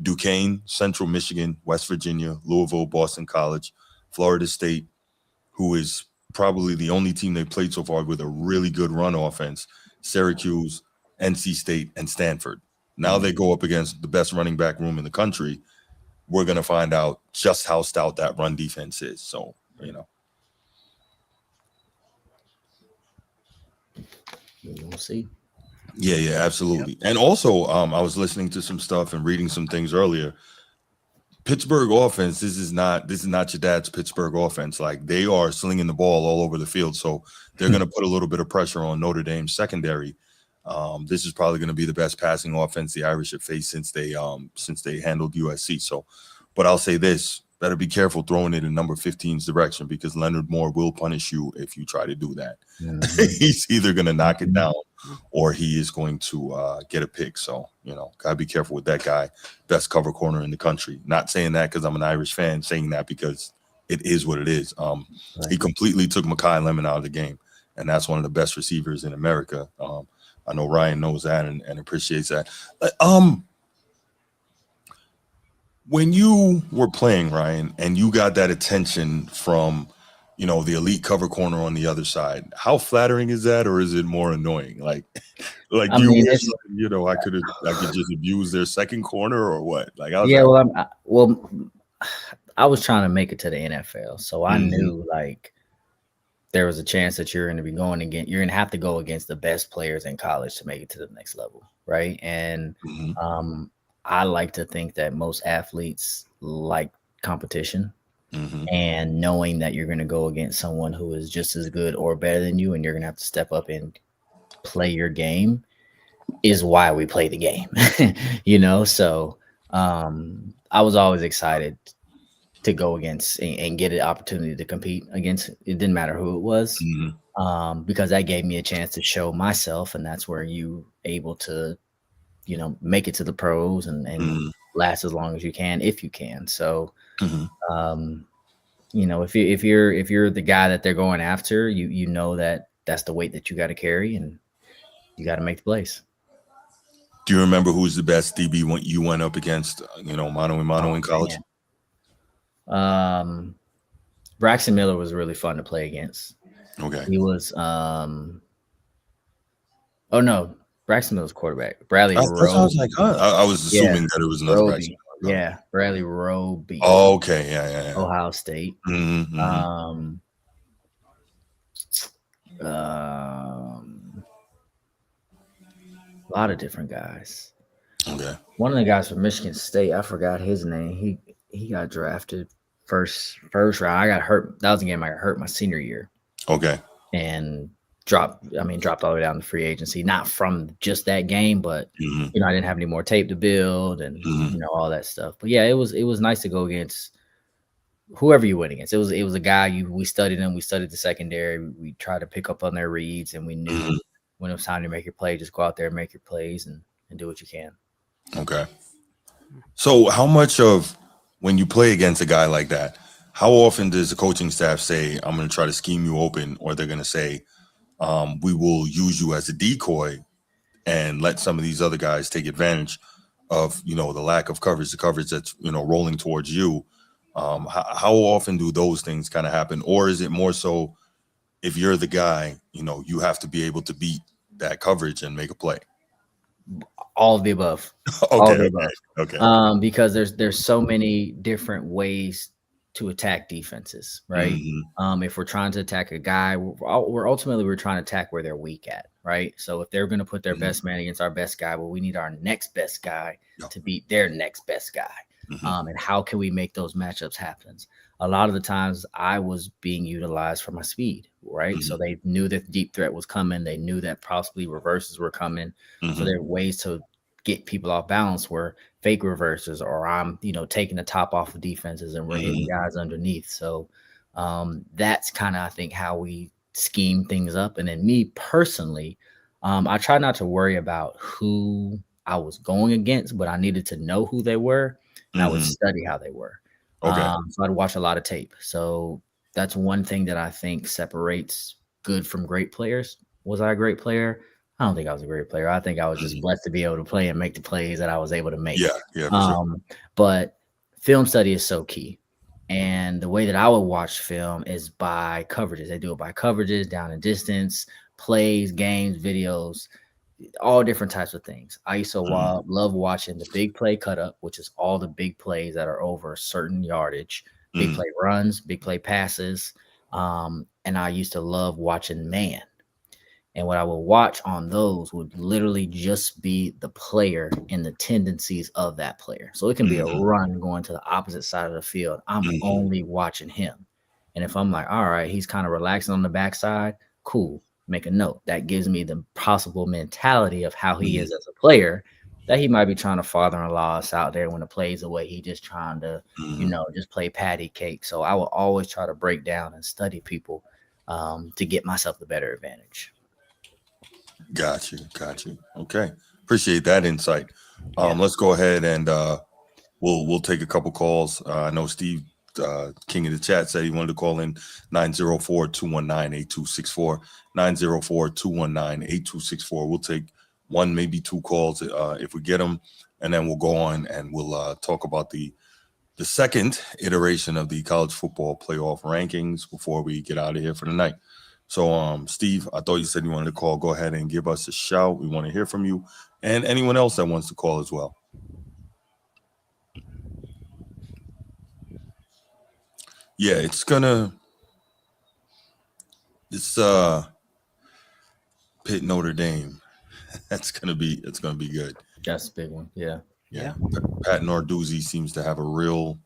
Duquesne, Central Michigan, West Virginia, Louisville, Boston College, Florida State, who is probably the only team they played so far with a really good run offense, Syracuse, NC State, and Stanford. Now they go up against the best running back room in the country. We're going to find out just how stout that run defense is. So, we'll see. Yeah, absolutely. And also, I was listening to some stuff and reading some things earlier. Pittsburgh offense, this is not your dad's Pittsburgh offense. Like, they are slinging the ball all over the field. So they're going to put a little bit of pressure on Notre Dame's secondary. This is probably going to be the best passing offense the Irish have faced since they handled USC. So, but I'll say this: better be careful throwing it in number 15's direction, because Leonard Moore will punish you if you try to do that. He's either going to knock it down or he is going to get a pick. So, gotta be careful with that guy. Best cover corner in the country. Not saying that because I'm an Irish fan, saying that because it is what it is. He completely took Mekhi Lemon out of the game, and that's one of the best receivers in America. I know Ryan knows that and appreciates that. When you were playing, Ryan, and you got that attention from, the elite cover corner on the other side, how flattering is that, or is it more annoying? I could just abuse their second corner, or what? I was trying to make it to the NFL, so I knew there was a chance that you're going to be going against. You're going to have to go against the best players in college to make it to the next level, right? And I like to think that most athletes like competition, and knowing that you're going to go against someone who is just as good or better than you, and you're going to have to step up and play your game is why we play the game. So I was always excited to go against and get an opportunity to compete against. It didn't matter who it was, because that gave me a chance to show myself, and that's where you able to, make it to the pros and last as long as you can, if you can. So, if you're the guy that they're going after, you know that that's the weight that you got to carry, and you got to make the plays. Do you remember who's the best DB you went up against? Mano in college. Braxton Miller was really fun to play against. Okay. He was. Oh no, Braxton Miller's quarterback. Bradley Roby. I was like, I was assuming that it was another Roby. Braxton. Yeah, Bradley Roby. Oh, okay, yeah. Ohio State. A lot of different guys. Okay. One of the guys from Michigan State, I forgot his name. He got drafted first round. I got hurt. That was the game I got hurt my senior year. Okay. And dropped all the way down to free agency. Not from just that game, but I didn't have any more tape to build and all that stuff. But yeah, it was nice to go against whoever you went against. It was a guy we studied him. We studied the secondary. We tried to pick up on their reads, and we knew when it was time to make your play, just go out there and make your plays and do what you can. Okay. So how much of when you play against a guy like that, how often does the coaching staff say, I'm going to try to scheme you open, or they're going to say, we will use you as a decoy and let some of these other guys take advantage of, the lack of coverage, the coverage that's, rolling towards you? How often do those things kind of happen? Or is it more so if you're the guy, you have to be able to beat that coverage and make a play? All of the above. Okay. All of the above. Okay. Because there's so many different ways to attack defenses, right? If we're trying to attack a guy, we're ultimately trying to attack where they're weak at, right? So if they're going to put their best man against our best guy, well, we need our next best guy to beat their next best guy. And how can we make those matchups happen? A lot of the times I was being utilized for my speed, right? So they knew that the deep threat was coming. They knew that possibly reverses were coming. So there are ways to get people off balance where fake reverses, or I'm, taking the top off of defenses and we're hitting guys underneath. So that's kind of, I think, how we scheme things up. And then me personally, I try not to worry about who I was going against, but I needed to know who they were, and I would study how they were. Okay. So I'd watch a lot of tape. So that's one thing that I think separates good from great players. Was I a great player? I don't think I was a great player. I think I was just blessed to be able to play and make the plays that I was able to make. Yeah, for sure. But film study is so key. And the way that I would watch film is by coverages. They do it by coverages, down and distance, plays, games, videos, all different types of things. I used to love watching the big play cut up, which is all the big plays that are over a certain yardage, big play runs, big play passes. And I used to love watching man. And what I would watch on those would literally just be the player and the tendencies of that player. So it can be a run going to the opposite side of the field. I'm only watching him. And if I'm like, all right, he's kind of relaxing on the backside, cool, make a note. That gives me the possible mentality of how he is as a player, that he might be trying to father-in-law us out there when the play's away. He just trying to, just play patty cake. So I will always try to break down and study people to get myself the better advantage. Got you. Okay. Appreciate that insight. Let's go ahead and we'll take a couple calls. I know Steve, King of the Chat, said he wanted to call in 904-219-8264. 904-219-8264. We'll take one, maybe two calls if we get them, and then we'll go on and we'll talk about the second iteration of the college football playoff rankings before we get out of here for the night. So, Steve, I thought you said you wanted to call. Go ahead and give us a shout. We want to hear from you and anyone else that wants to call as well. Yeah, it's Pitt Notre Dame. It's gonna be good. That's a big one. Yeah. Pat Narduzzi seems to have a real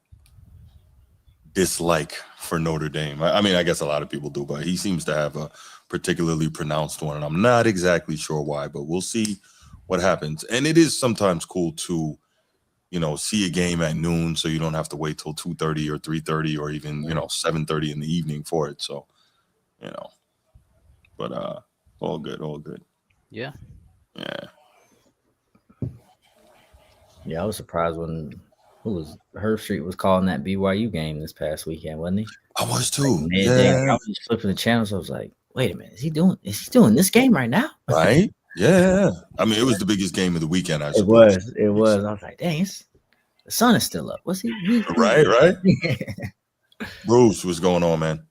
dislike for Notre Dame. I mean, I guess a lot of people do, but he seems to have a particularly pronounced one, and I'm not exactly sure why, but we'll see what happens. And it is sometimes cool to, see a game at noon, so you don't have to wait till 2:30 or 3:30 or even 7:30 in the evening for it. So, but all good. Yeah. Yeah, I was surprised when Herb Street was calling that BYU game this past weekend, wasn't he? I was too. I was just flipping the channels. I was like, wait a minute, is he doing this game right now? Right? Yeah. I mean, it was the biggest game of the weekend, I suppose. It was. I was like, dang, the sun is still up. What's he? Right. Bruce, what's going on, man?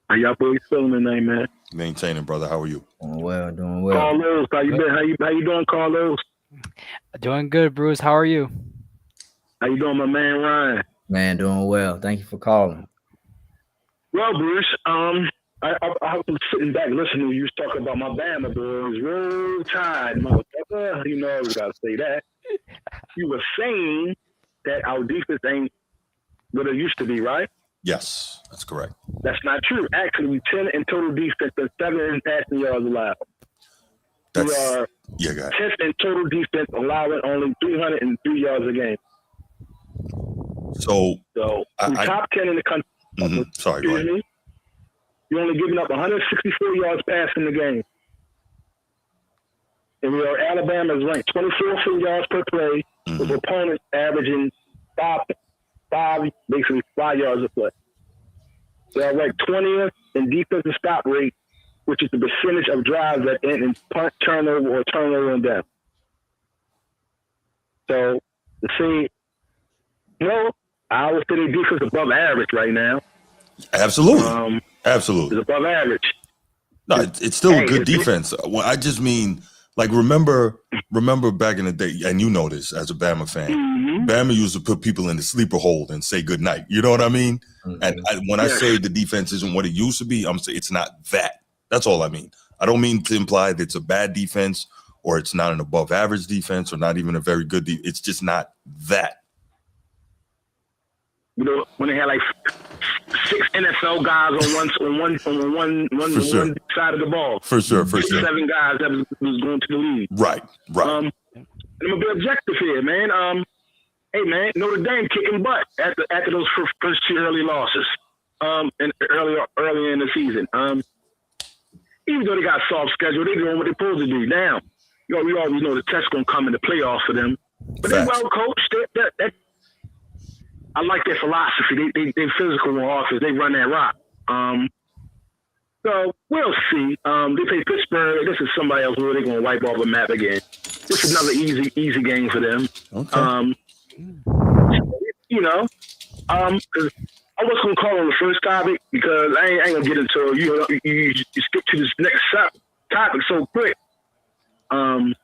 How y'all boys feeling tonight, man? Maintaining, brother. How are you? Doing well. Carlos, how you been? How you doing, Carlos? Doing good, Bruce. How are you? How you doing, my man Ryan? Man, doing well. Thank you for calling. Well, Bruce, I was sitting back listening to you talking about my Bama boys. Roll Tide, motherfucker. You know I was gotta say that. You were saying that our defense ain't what it used to be, right? Yes, that's correct. That's not true. Actually, we 10 in total defense and 7 in passing yards allowed. We are 10th in total defense, allowing only 303 yards a game. So we're top 10 in the country. Mm-hmm. Sorry, go ahead. You're only giving up 164 yards passing the game. And Alabama is ranked 24 yards per play, with opponents averaging 5 yards a play. They are ranked 20th in defensive stop rate, which is the percentage of drives that end in punt, turnover, or turnover and down. So, to see, I would say the defense is above average right now. Absolutely. Absolutely. It's above average. No, it's still a good defense. Well, I just mean, like, remember back in the day, and you know this as a Bama fan, Bama used to put people in the sleeper hold and say good night. You know what I mean? Mm-hmm. And when I say the defense isn't what it used to be, I'm saying it's not that. That's all I mean. I don't mean to imply that it's a bad defense or it's not an above average defense or not even a very good defense. It's just not that. When they had like 6 NFL guys on one side of the ball. For sure. 7 guys that was going to the league. Right. I'm gonna be objective here, man. Hey, man, Notre Dame kicking butt after those first 2 early losses. And early in the season. Even though they got a soft schedule, they're doing what they're supposed to do. Now, we always know the test's gonna come in the playoffs for them. But they're well coached. I like their philosophy. They physical on offense. They run that rock. So we'll see. They play Pittsburgh. This is somebody else where they're gonna wipe off the map again. This is another easy game for them. Okay. Cause I was gonna call on the first topic because I ain't gonna get into it. You stick to this next topic so quick. But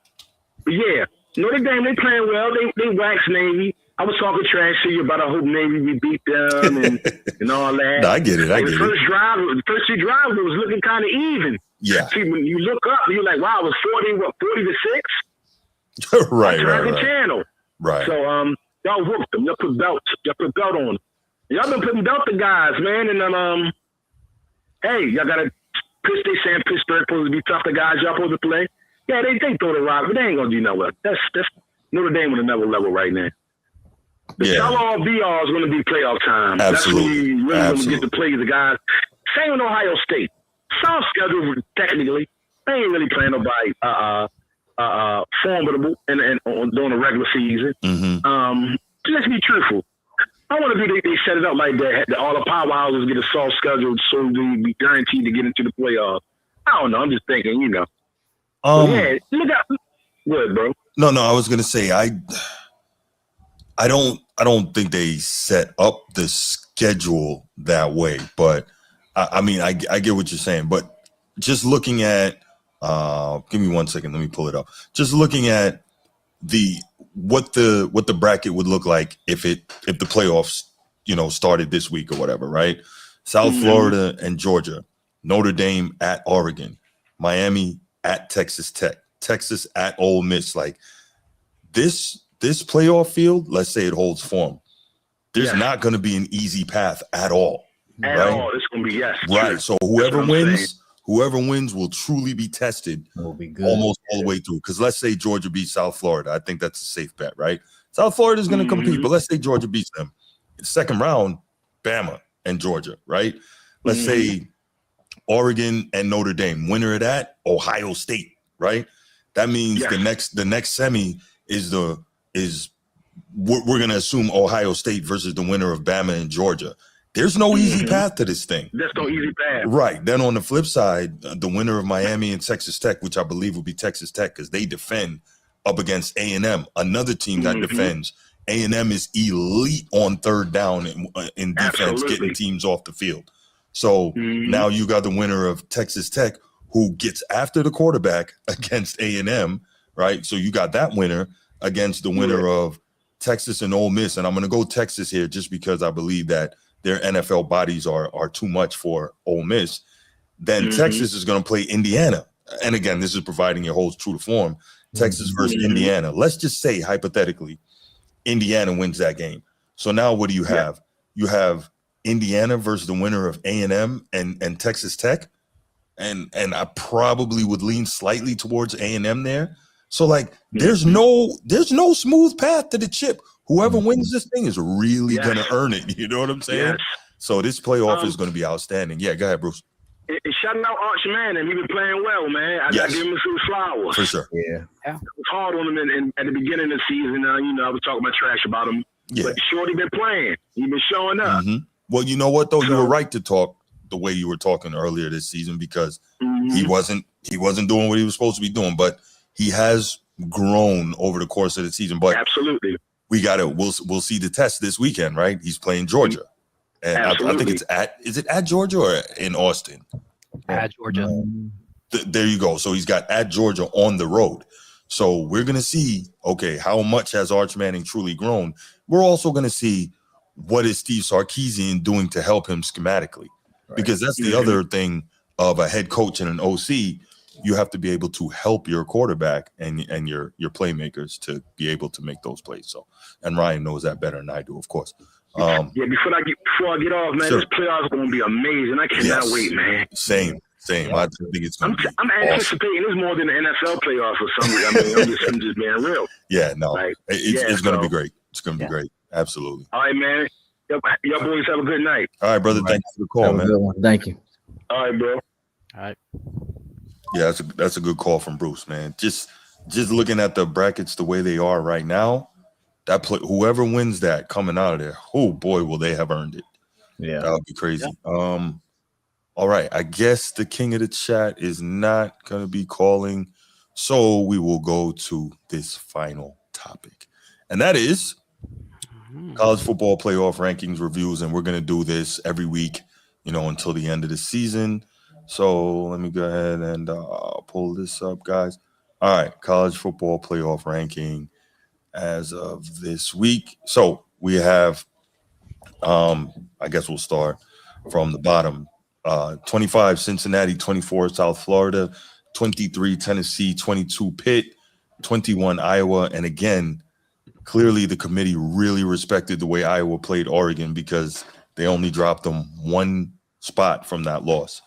yeah, Notre Dame, they playing well. They wax Navy. I was talking trash to you about I hope Navy we beat them and all that. No, I get it. The first 2 drives was looking kind of even. Yeah. See, when you look up, you're like, wow, it was 40 to 6. Right. Channel. Right. So y'all whooped them. Y'all put belt on them. Y'all been putting belt to guys, man. And hey, y'all gotta they saying Pittsburgh supposed to be tough to guys y'all supposed to play. Yeah, they throw the rock, but they ain't gonna do nothing. That's Notre Dame on another level right now. The tell-all be-all is going to be playoff time. Absolutely. That's when you really going to get to play the guys. Same with Ohio State. Soft schedule, technically. They ain't really playing nobody formidable during the regular season. Mm-hmm. Let's be truthful. I want to be they set it up like that. All the powerhouses get a soft schedule so they be guaranteed to get into the playoffs. I don't know. I'm just thinking, look out. Good, bro. No, I was going to say, I don't think they set up the schedule that way, but I mean, I get what you're saying, but just looking at, give me 1 second. Let me pull it up. Just looking at what the bracket would look like if the playoffs, started this week or whatever, right? South Florida and Georgia, Notre Dame at Oregon, Miami at Texas Tech, Texas at Ole Miss. Like this playoff field, let's say it holds form. there's not going to be an easy path at all. At all. It's going to be, right. True. So whoever wins will truly be tested will be good. almost all the way through. Because let's say Georgia beats South Florida. I think that's a safe bet, right? South Florida is going to compete, but let's say Georgia beats them. Second round, Bama and Georgia, right? Let's say Oregon and Notre Dame. Winner of that, Ohio State, right? That means the next semi is we're going to assume Ohio State versus the winner of Bama and Georgia. There's no easy path to this thing. There's no easy path. Right. Then on the flip side, the winner of Miami and Texas Tech, which I believe will be Texas Tech because they defend up against A&M, another team that defends. A&M is elite on third down in defense, getting teams off the field. So now you got the winner of Texas Tech who gets after the quarterback against A&M, right? So you got that winner against the winner of Texas and Ole Miss. And I'm going to go Texas here just because I believe that their NFL bodies are too much for Ole Miss. Then Texas is going to play Indiana. And again, this is providing it holds true to form. Texas versus Indiana. Let's just say, hypothetically, Indiana wins that game. So now what do you have? You have Indiana versus the winner of A&M and Texas Tech. And I probably would lean slightly towards A&M there. So like there's no smooth path to the chip. Whoever wins this thing is really gonna earn it. You know what I'm saying? So this playoff is gonna be outstanding. Yeah, go ahead, Bruce. Shouting out Arch Manning, he been playing well, man. I gotta give him some flowers. For sure. It was hard on him at the beginning of the season. I was talking my trash about him. But Shorty been playing. He been showing up. Well, you know what though? You were right to talk the way you were talking earlier this season because he wasn't doing what he was supposed to be doing, but he has grown over the course of the season. But absolutely, we'll see the test this weekend, right? He's playing Georgia, and I think is it at Georgia or in Austin? At Georgia. There you go. So he's got at Georgia on the road. So we're gonna see, okay, how much has Arch Manning truly grown? We're also gonna see what is Steve Sarkisian doing to help him schematically, because that's the other thing of a head coach and an OC. You have to be able to help your quarterback and your playmakers to be able to make those plays. So, and Ryan knows that better than I do, of course. Before I get off, man, this playoff is going to be amazing. I cannot wait, man. Same. I think it's going to be. I'm anticipating this more than the NFL playoffs for some reason. I mean, I'm just being real. Yeah, no, it's going to be great. It's going to be great. Absolutely. All right, man. Y'all boys have a good night. All right, brother. Thank you for the call, man. Thank you. All right, bro. All right. Yeah, that's a good call from Bruce, man. Just looking at the brackets the way they are right now, whoever wins that coming out of there, oh boy, will they have earned it. Yeah, that would be crazy. Yeah. All right, I guess the king of the chat is not gonna be calling, so we will go to this final topic, and that is college football playoff rankings reviews, and we're gonna do this every week, until the end of the season. So let me go ahead and pull this up, guys. All right, college football playoff ranking as of this week. So we have, I guess we'll start from the bottom. 25 Cincinnati, 24 South Florida, 23 Tennessee, 22 Pitt, 21 Iowa. And again, clearly the committee really respected the way Iowa played Oregon because they only dropped them one spot from that loss.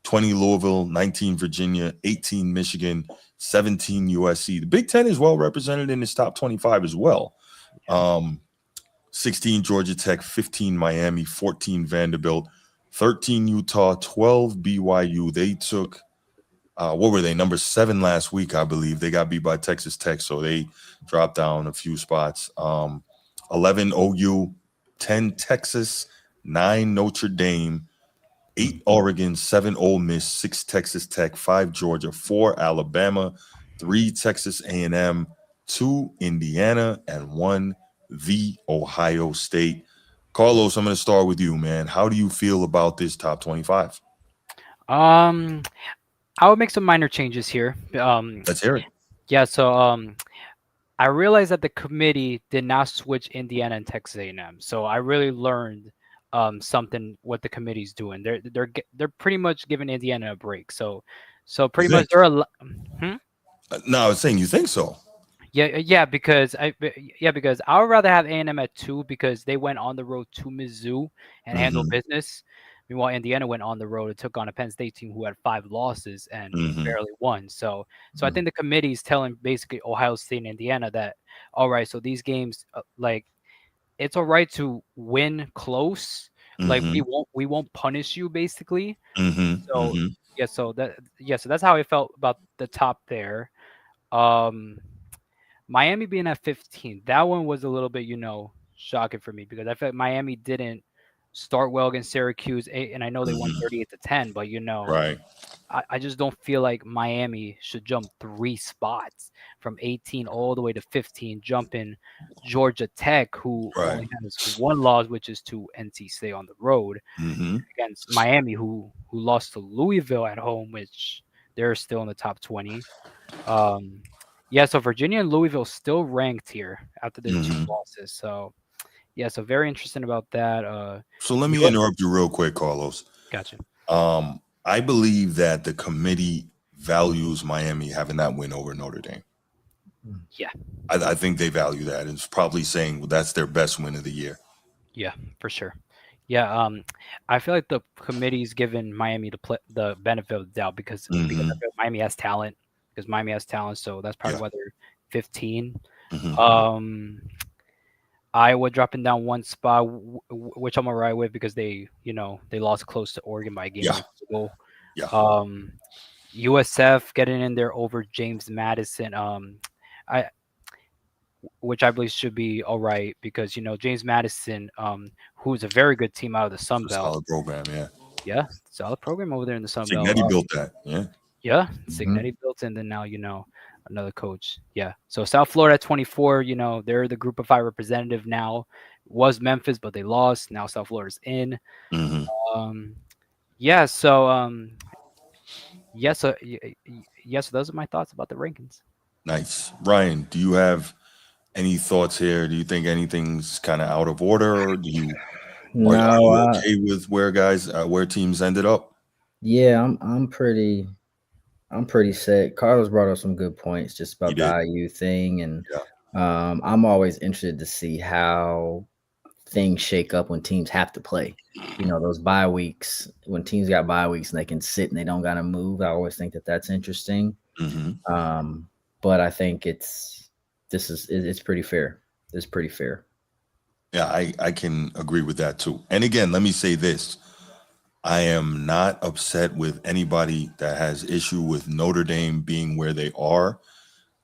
20 Louisville, 19 Virginia, 18 Michigan, 17 USC. The Big Ten is well represented in this top 25 as well. 16 Georgia Tech, 15 Miami, 14 Vanderbilt, 13 Utah, 12 BYU. They took, what were they, number 7 last week, I believe. They got beat by Texas Tech, so they dropped down a few spots. 11 OU, 10 Texas, 9 Notre Dame, 8 Oregon, 7 Ole Miss, 6 Texas Tech, 5 Georgia, 4 Alabama, 3 Texas A&M, 2 Indiana, and 1 The Ohio State. Carlos, I'm going to start with you, man. How do you feel about this top 25? I would make some minor changes here. Let's hear it. Yeah, so I realized that the committee did not switch Indiana and Texas A&M. So I really learned something what the committee's doing. They're pretty much giving Indiana a break. So pretty much they're No, I was saying you think so. because I would rather have A&M at 2 because they went on the road to Mizzou and handled business. Meanwhile, Indiana went on the road and took on a Penn State team who had 5 losses and barely won. So I think the committee is telling basically Ohio State and Indiana that, all right, so these games, like, it's all right to win close. Like, we won't punish you basically. So so that's how I felt about the top there. Miami being at 15, that one was a little bit, shocking for me because I felt Miami didn't start well against Syracuse, and I know they won 38-10, but right. I just don't feel like Miami should jump 3 spots from 18 all the way to 15, jumping Georgia Tech, who only has 1 loss, which is to NC State on the road, against Miami, who lost to Louisville at home, which they're still in the top 20. So Virginia and Louisville still ranked here after their 2 losses. So so very interesting about that. So let me interrupt you real quick, Carlos. Gotcha. I believe that the committee values Miami having that win over Notre Dame. Yeah. I think they value that. It's probably saying, well, that's their best win of the year. Yeah, for sure. Yeah, I feel like the committee's given Miami the benefit of the doubt because Miami has talent. So that's probably why they're 15. Iowa dropping down 1 spot, which I'm all right with because they lost close to Oregon by a game. USF getting in there over James Madison. Which I believe should be all right because James Madison, who's a very good team out of the Sun Belt. Solid program, yeah, solid program over there in the Sun Belt. Signetti built that, Signetti built, and then now another coach. So South Florida at 24, they're the Group of 5 representative now. Was Memphis, but they lost. Now South Florida's in. So those are my thoughts about the rankings. Nice. Ryan, do you have any thoughts here? Do you think anything's kind of out of order, or are you okay with where teams ended up? Yeah, I'm pretty set. Carlos brought up some good points just about the IU thing, and I'm always interested to see how things shake up when teams have to play. Those bye weeks, when teams got bye weeks and they can sit and they don't got to move. I always think that's interesting. But I think it's pretty fair. It's pretty fair. Yeah, I can agree with that too. And again, let me say this. I am not upset with anybody that has issue with Notre Dame being where they are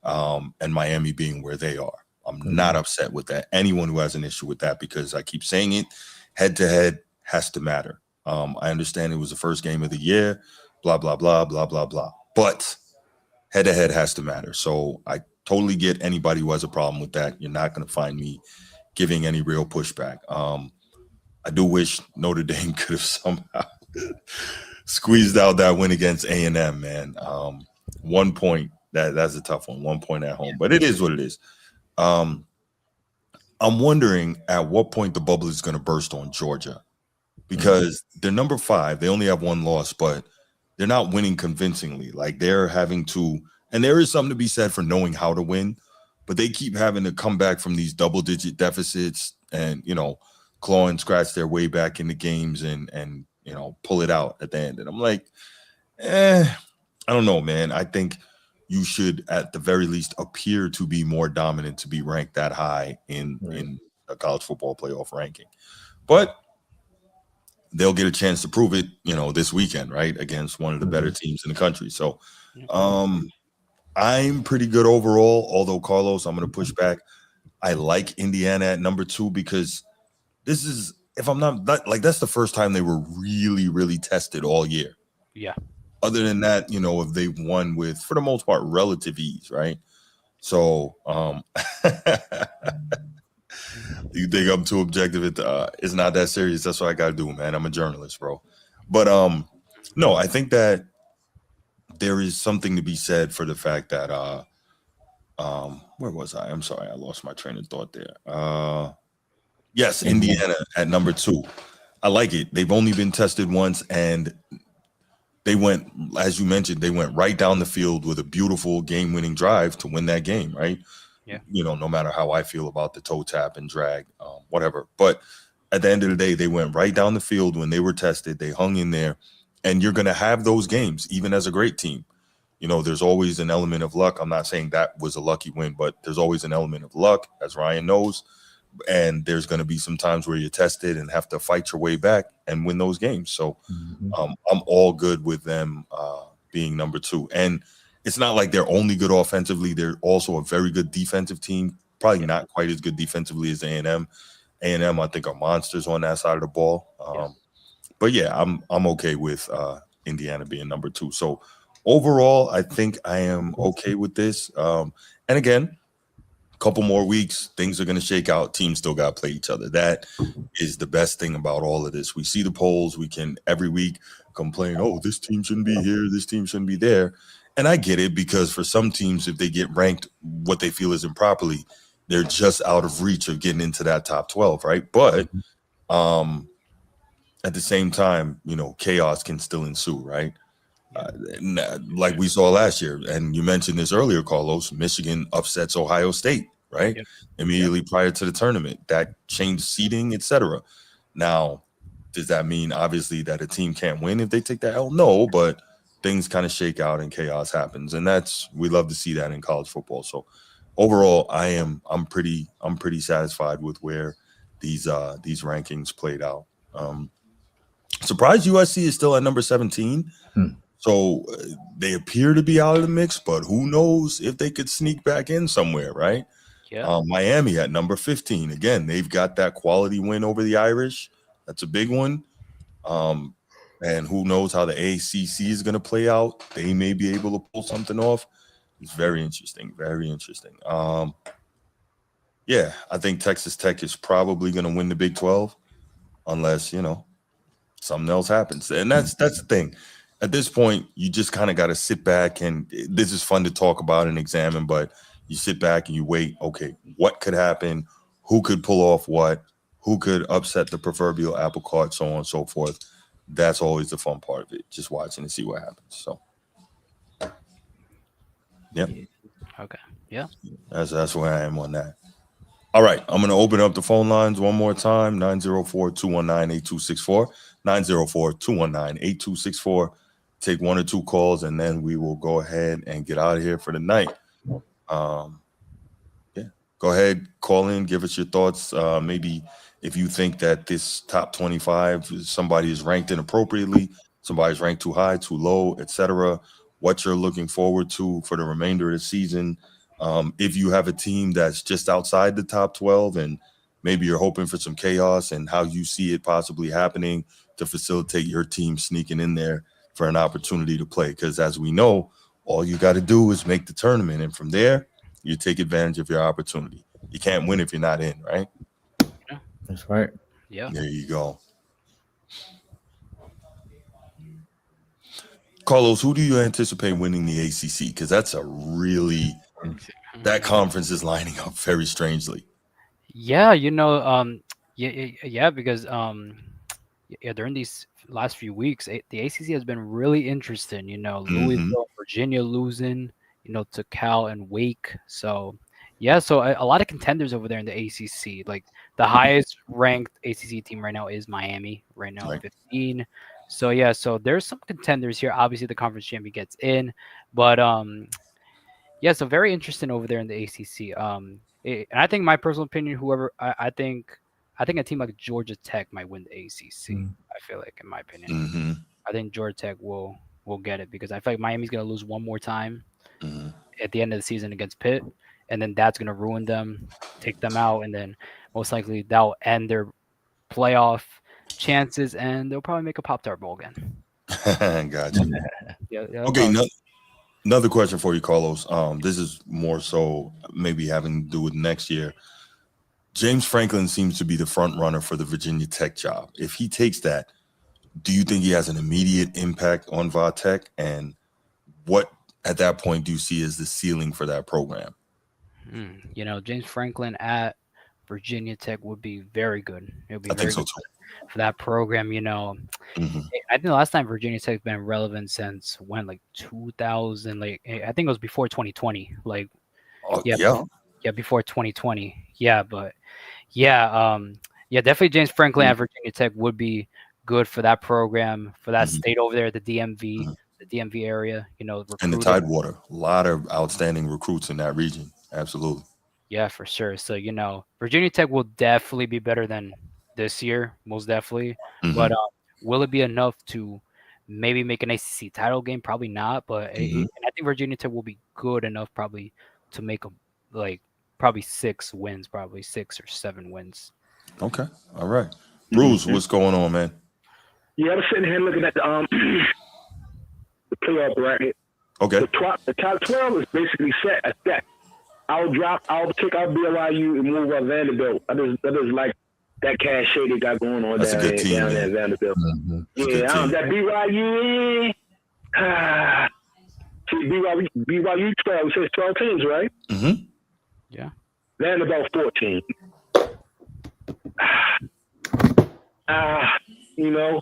and Miami being where they are. I'm not upset with that. Anyone who has an issue with that, because I keep saying it, head-to-head has to matter. I understand it was the first game of the year, blah, blah, blah, blah, blah, blah. But head-to-head has to matter. So I totally get anybody who has a problem with that. You're not going to find me giving any real pushback. I do wish Notre Dame could have somehow squeezed out that win against A&M, man. 1 point, that's a tough one. 1 point at home, but it is what it is. I'm wondering at what point the bubble is going to burst on Georgia, because they're number 5. They only have 1 loss, but they're not winning convincingly. Like, they're having to, and there is something to be said for knowing how to win, but they keep having to come back from these double-digit deficits and, claw and scratch their way back into games and pull it out at the end. And I'm like, I don't know, man. I think you should at the very least appear to be more dominant to be ranked that high in a college football playoff ranking. But they'll get a chance to prove it, this weekend, right, against one of the better teams in the country. So I'm pretty good overall, although, Carlos, I'm going to push back. I like Indiana at number 2 because this is, if I'm not, that's the first time they were really, really tested all year. Yeah. Other than that, if they've won with, for the most part, relative ease, right? So, you think I'm too objective? It's not that serious. That's what I got to do, man. I'm a journalist, bro. But no, I think that there is something to be said for the fact that where was I? I'm sorry, I lost my train of thought there. Yes, Indiana at number 2. I like it. They've only been tested once, and they went, as you mentioned, they went right down the field with a beautiful game-winning drive to win that game, right? Yeah. No matter how I feel about the toe tap and drag, whatever. But at the end of the day, they went right down the field when they were tested. They hung in there, and you're going to have those games, even as a great team. There's always an element of luck. I'm not saying that was a lucky win, but there's always an element of luck, as Ryan knows. And there's going to be some times where you're tested and have to fight your way back and win those games. So I'm all good with them being number 2. And it's not like they're only good offensively. They're also a very good defensive team. Probably not quite as good defensively as A&M. A&M, I think, are monsters on that side of the ball. But yeah, I'm okay with Indiana being number 2. So overall, I think I am okay with this. And again, a couple more weeks, things are going to shake out. Teams still got to play each other. That is the best thing about all of this. We see the polls. We can every week complain, oh, this team shouldn't be here. This team shouldn't be there. And I get it, because for some teams, if they get ranked what they feel is improperly, they're just out of reach of getting into that top 12, right? But at the same time, chaos can still ensue, right? Like we saw last year, and you mentioned this earlier, Carlos, Michigan upsets Ohio State, right? Immediately prior to the tournament. That changed seeding, etc. Now, does that mean obviously that a team can't win if they take that L? No, but things kind of shake out and chaos happens, and we love to see that in college football. So overall, I'm pretty satisfied with where these rankings played out. Surprised USC is still at number 17. So they appear to be out of the mix, but who knows if they could sneak back in somewhere, right? Yeah. Miami at number 15. Again, they've got that quality win over the Irish. That's a big one. And who knows how the ACC is going to play out. They may be able to pull something off. It's very interesting. Very interesting. Yeah, I think Texas Tech is probably going to win the Big 12 unless, something else happens. And that's the thing. At this point, you just kind of got to sit back, and this is fun to talk about and examine, but you sit back and you wait. Okay, what could happen? Who could pull off what? Who could upset the proverbial apple cart, so on and so forth. That's always the fun part of it, just watching and see what happens. So, yeah. Okay. Yeah. That's where I am on that. All right, I'm going to open up the phone lines one more time, 904-219-8264, 904-219-8264. Take 1 or 2 calls, and then we will go ahead and get out of here for the night. Yeah, go ahead, call in, give us your thoughts. Maybe if you think that this top 25, somebody is ranked inappropriately, somebody's ranked too high, too low, etc., what you're looking forward to for the remainder of the season. If you have a team that's just outside the top 12 and maybe you're hoping for some chaos, and how you see it possibly happening to facilitate your team sneaking in there for an opportunity to play. Because as we know, all you got to do is make the tournament, and from there, you take advantage of your opportunity. You can't win if you're not in, right? Yeah. That's right. Yeah. There you go. Carlos, who do you anticipate winning the ACC? Because that's that conference is lining up very strangely. Yeah, because during these last few weeks, the ACC has been really interesting. Louisville, Virginia losing, to Cal and Wake. So, yeah, so a lot of contenders over there in the ACC. Like the highest ranked ACC team right now is Miami, right now at 15. So yeah, so there's some contenders here. Obviously, the conference champion gets in, but yeah, so very interesting over there in the ACC. And I think my personal opinion, I think a team like Georgia Tech might win the ACC. I feel like, in my opinion, I think Georgia Tech will get it, because I feel like Miami's gonna lose one more time at the end of the season against Pitt, and then that's gonna ruin them, take them out, and then most likely that'll end their playoff chances, and they'll probably make a Pop-Tart Bowl again. Gotcha. Yeah. Okay. Another question for you, Carlos. This is more so maybe having to do with next year. James Franklin seems to be the front runner for the Virginia Tech job. If he takes that, do you think he has an immediate impact on Va Tech? And what, at that point, do you see as the ceiling for that program? James Franklin at Virginia Tech would be very good. It would be very good for that program. I think the last time Virginia Tech's been relevant since when, like 2000, like I think it was before 2020. Like, yeah. Yeah, before 2020. Yeah, but yeah, definitely James Franklin at Virginia Tech would be good for that program, for that state over there, the DMV area. You know, And the recruiting. Tidewater, a lot of outstanding recruits in that region. Absolutely. Yeah, for sure. So, you know, Virginia Tech will definitely be better than this year, most definitely. But will it be enough to maybe make an ACC title game? Probably not. But and I think Virginia Tech will be good enough probably to make probably 6 wins, probably 6 or 7 wins. Okay. All right. Bruce, what's going on, man? Yeah, I was sitting here looking at the playoff bracket. Okay. The top 12 is basically set. I'll kick out BYU and move up Vanderbilt. I just like that cash shade they got going on That's down a good team, there man. at Vanderbilt. Yeah, that BYU. See, BYU 12. It says 12 teams, right? Mm-hmm. Yeah. Vanderbilt 14. You know,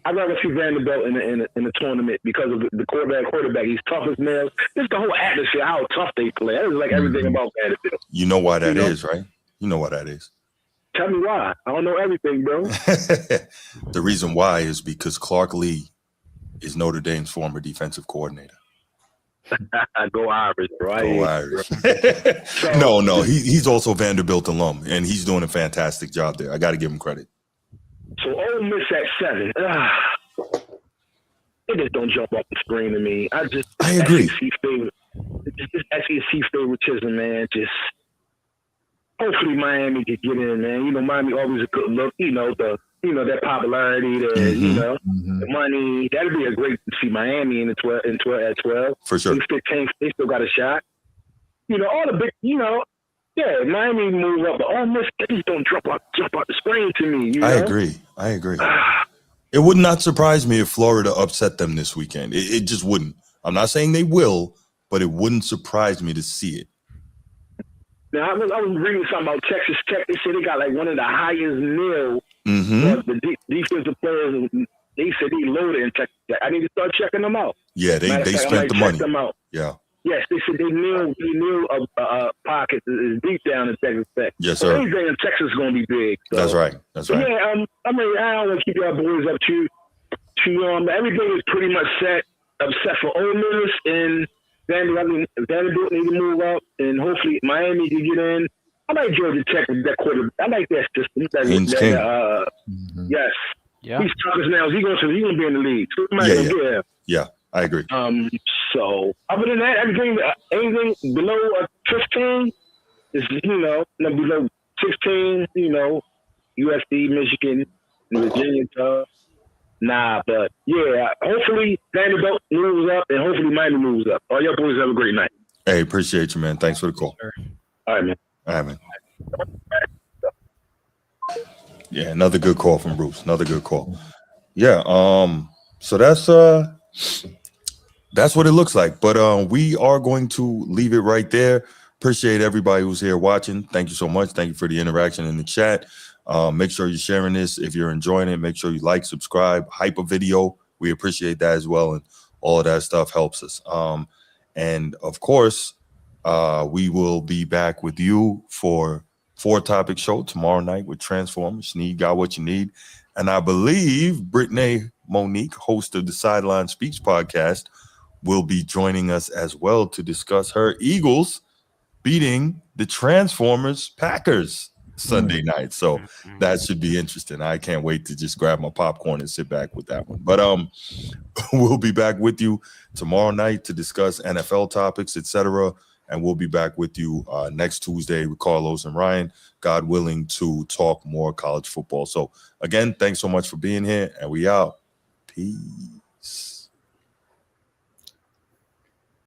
I'd rather see Vanderbilt in the tournament because of the quarterback. He's tough as nails. Just the whole atmosphere, how tough they play. That is like everything about Vanderbilt. You know why that is, right? You know why that is. Tell me why. I don't know everything, bro. The reason why is because Clark Lee is Notre Dame's former defensive coordinator. Go Irish, bro. Go Irish. No. He's also Vanderbilt alum, and he's doing a fantastic job there. I got to give him credit. So Ole Miss at 7. It just don't jump off the screen to me. I agree. Just SEC favoritism, man. Just hopefully Miami could get in, man. You know, Miami always a good look. You know, that popularity, the money. That'd be a great to see Miami in at 12. For sure. 15, they still got a shot. You know, all the big, yeah, Miami move up, but Ole Miss, they just don't jump out the screen to me. You know? I agree. It would not surprise me if Florida upset them this weekend. It just wouldn't. I'm not saying they will, but it wouldn't surprise me to see it. Now, I was reading something about Texas Tech. They said they got like one of the highest nil. The defensive players, they said they loaded in Texas Tech. I need to start checking them out. Yeah, they spent the money. Them out. Yeah. Yes, they said they knew pockets is deep down in Texas Tech. Yes, sir. Anything in Texas is going to be big. So. That's right. Yeah, I don't want to keep y'all boys up to everything is pretty much set, except for Ole Miss and Vanderbilt need to move up, and hopefully Miami can get in. I like Georgia Tech with that quarterback. I like that system. Yes. Yeah. He's tough as nails. He's gonna be in the league. So yeah, I agree. So other than that, anything below 15 is below 16. USC, Michigan, Virginia. Nah, but yeah, hopefully Vanderbilt moves up and hopefully Miami moves up. All y'all boys have a great night. Hey, appreciate you, man. Thanks for the call. Sure. All right, man. Yeah, another good call from Bruce. Another good call. Yeah. So that's what it looks like. But we are going to leave it right there. Appreciate everybody who's here watching. Thank you so much. Thank you for the interaction in the chat. Make sure you're sharing this. If you're enjoying it, make sure you like, subscribe, hype a video. We appreciate that as well. And all of that stuff helps us. And of course, we will be back with you for 4-topic show tomorrow night with Transformers. Sneed got what you need. And I believe Brittany Monique, host of the Sideline Speaks podcast, will be joining us as well to discuss her Eagles beating the Transformers Packers Sunday night. So that should be interesting. I can't wait to just grab my popcorn and sit back with that one. But we'll be back with you tomorrow night to discuss NFL topics, etc. And we'll be back with you next Tuesday with Carlos and Ryan, God willing, to talk more college football. So again, thanks so much for being here, and we out. Peace.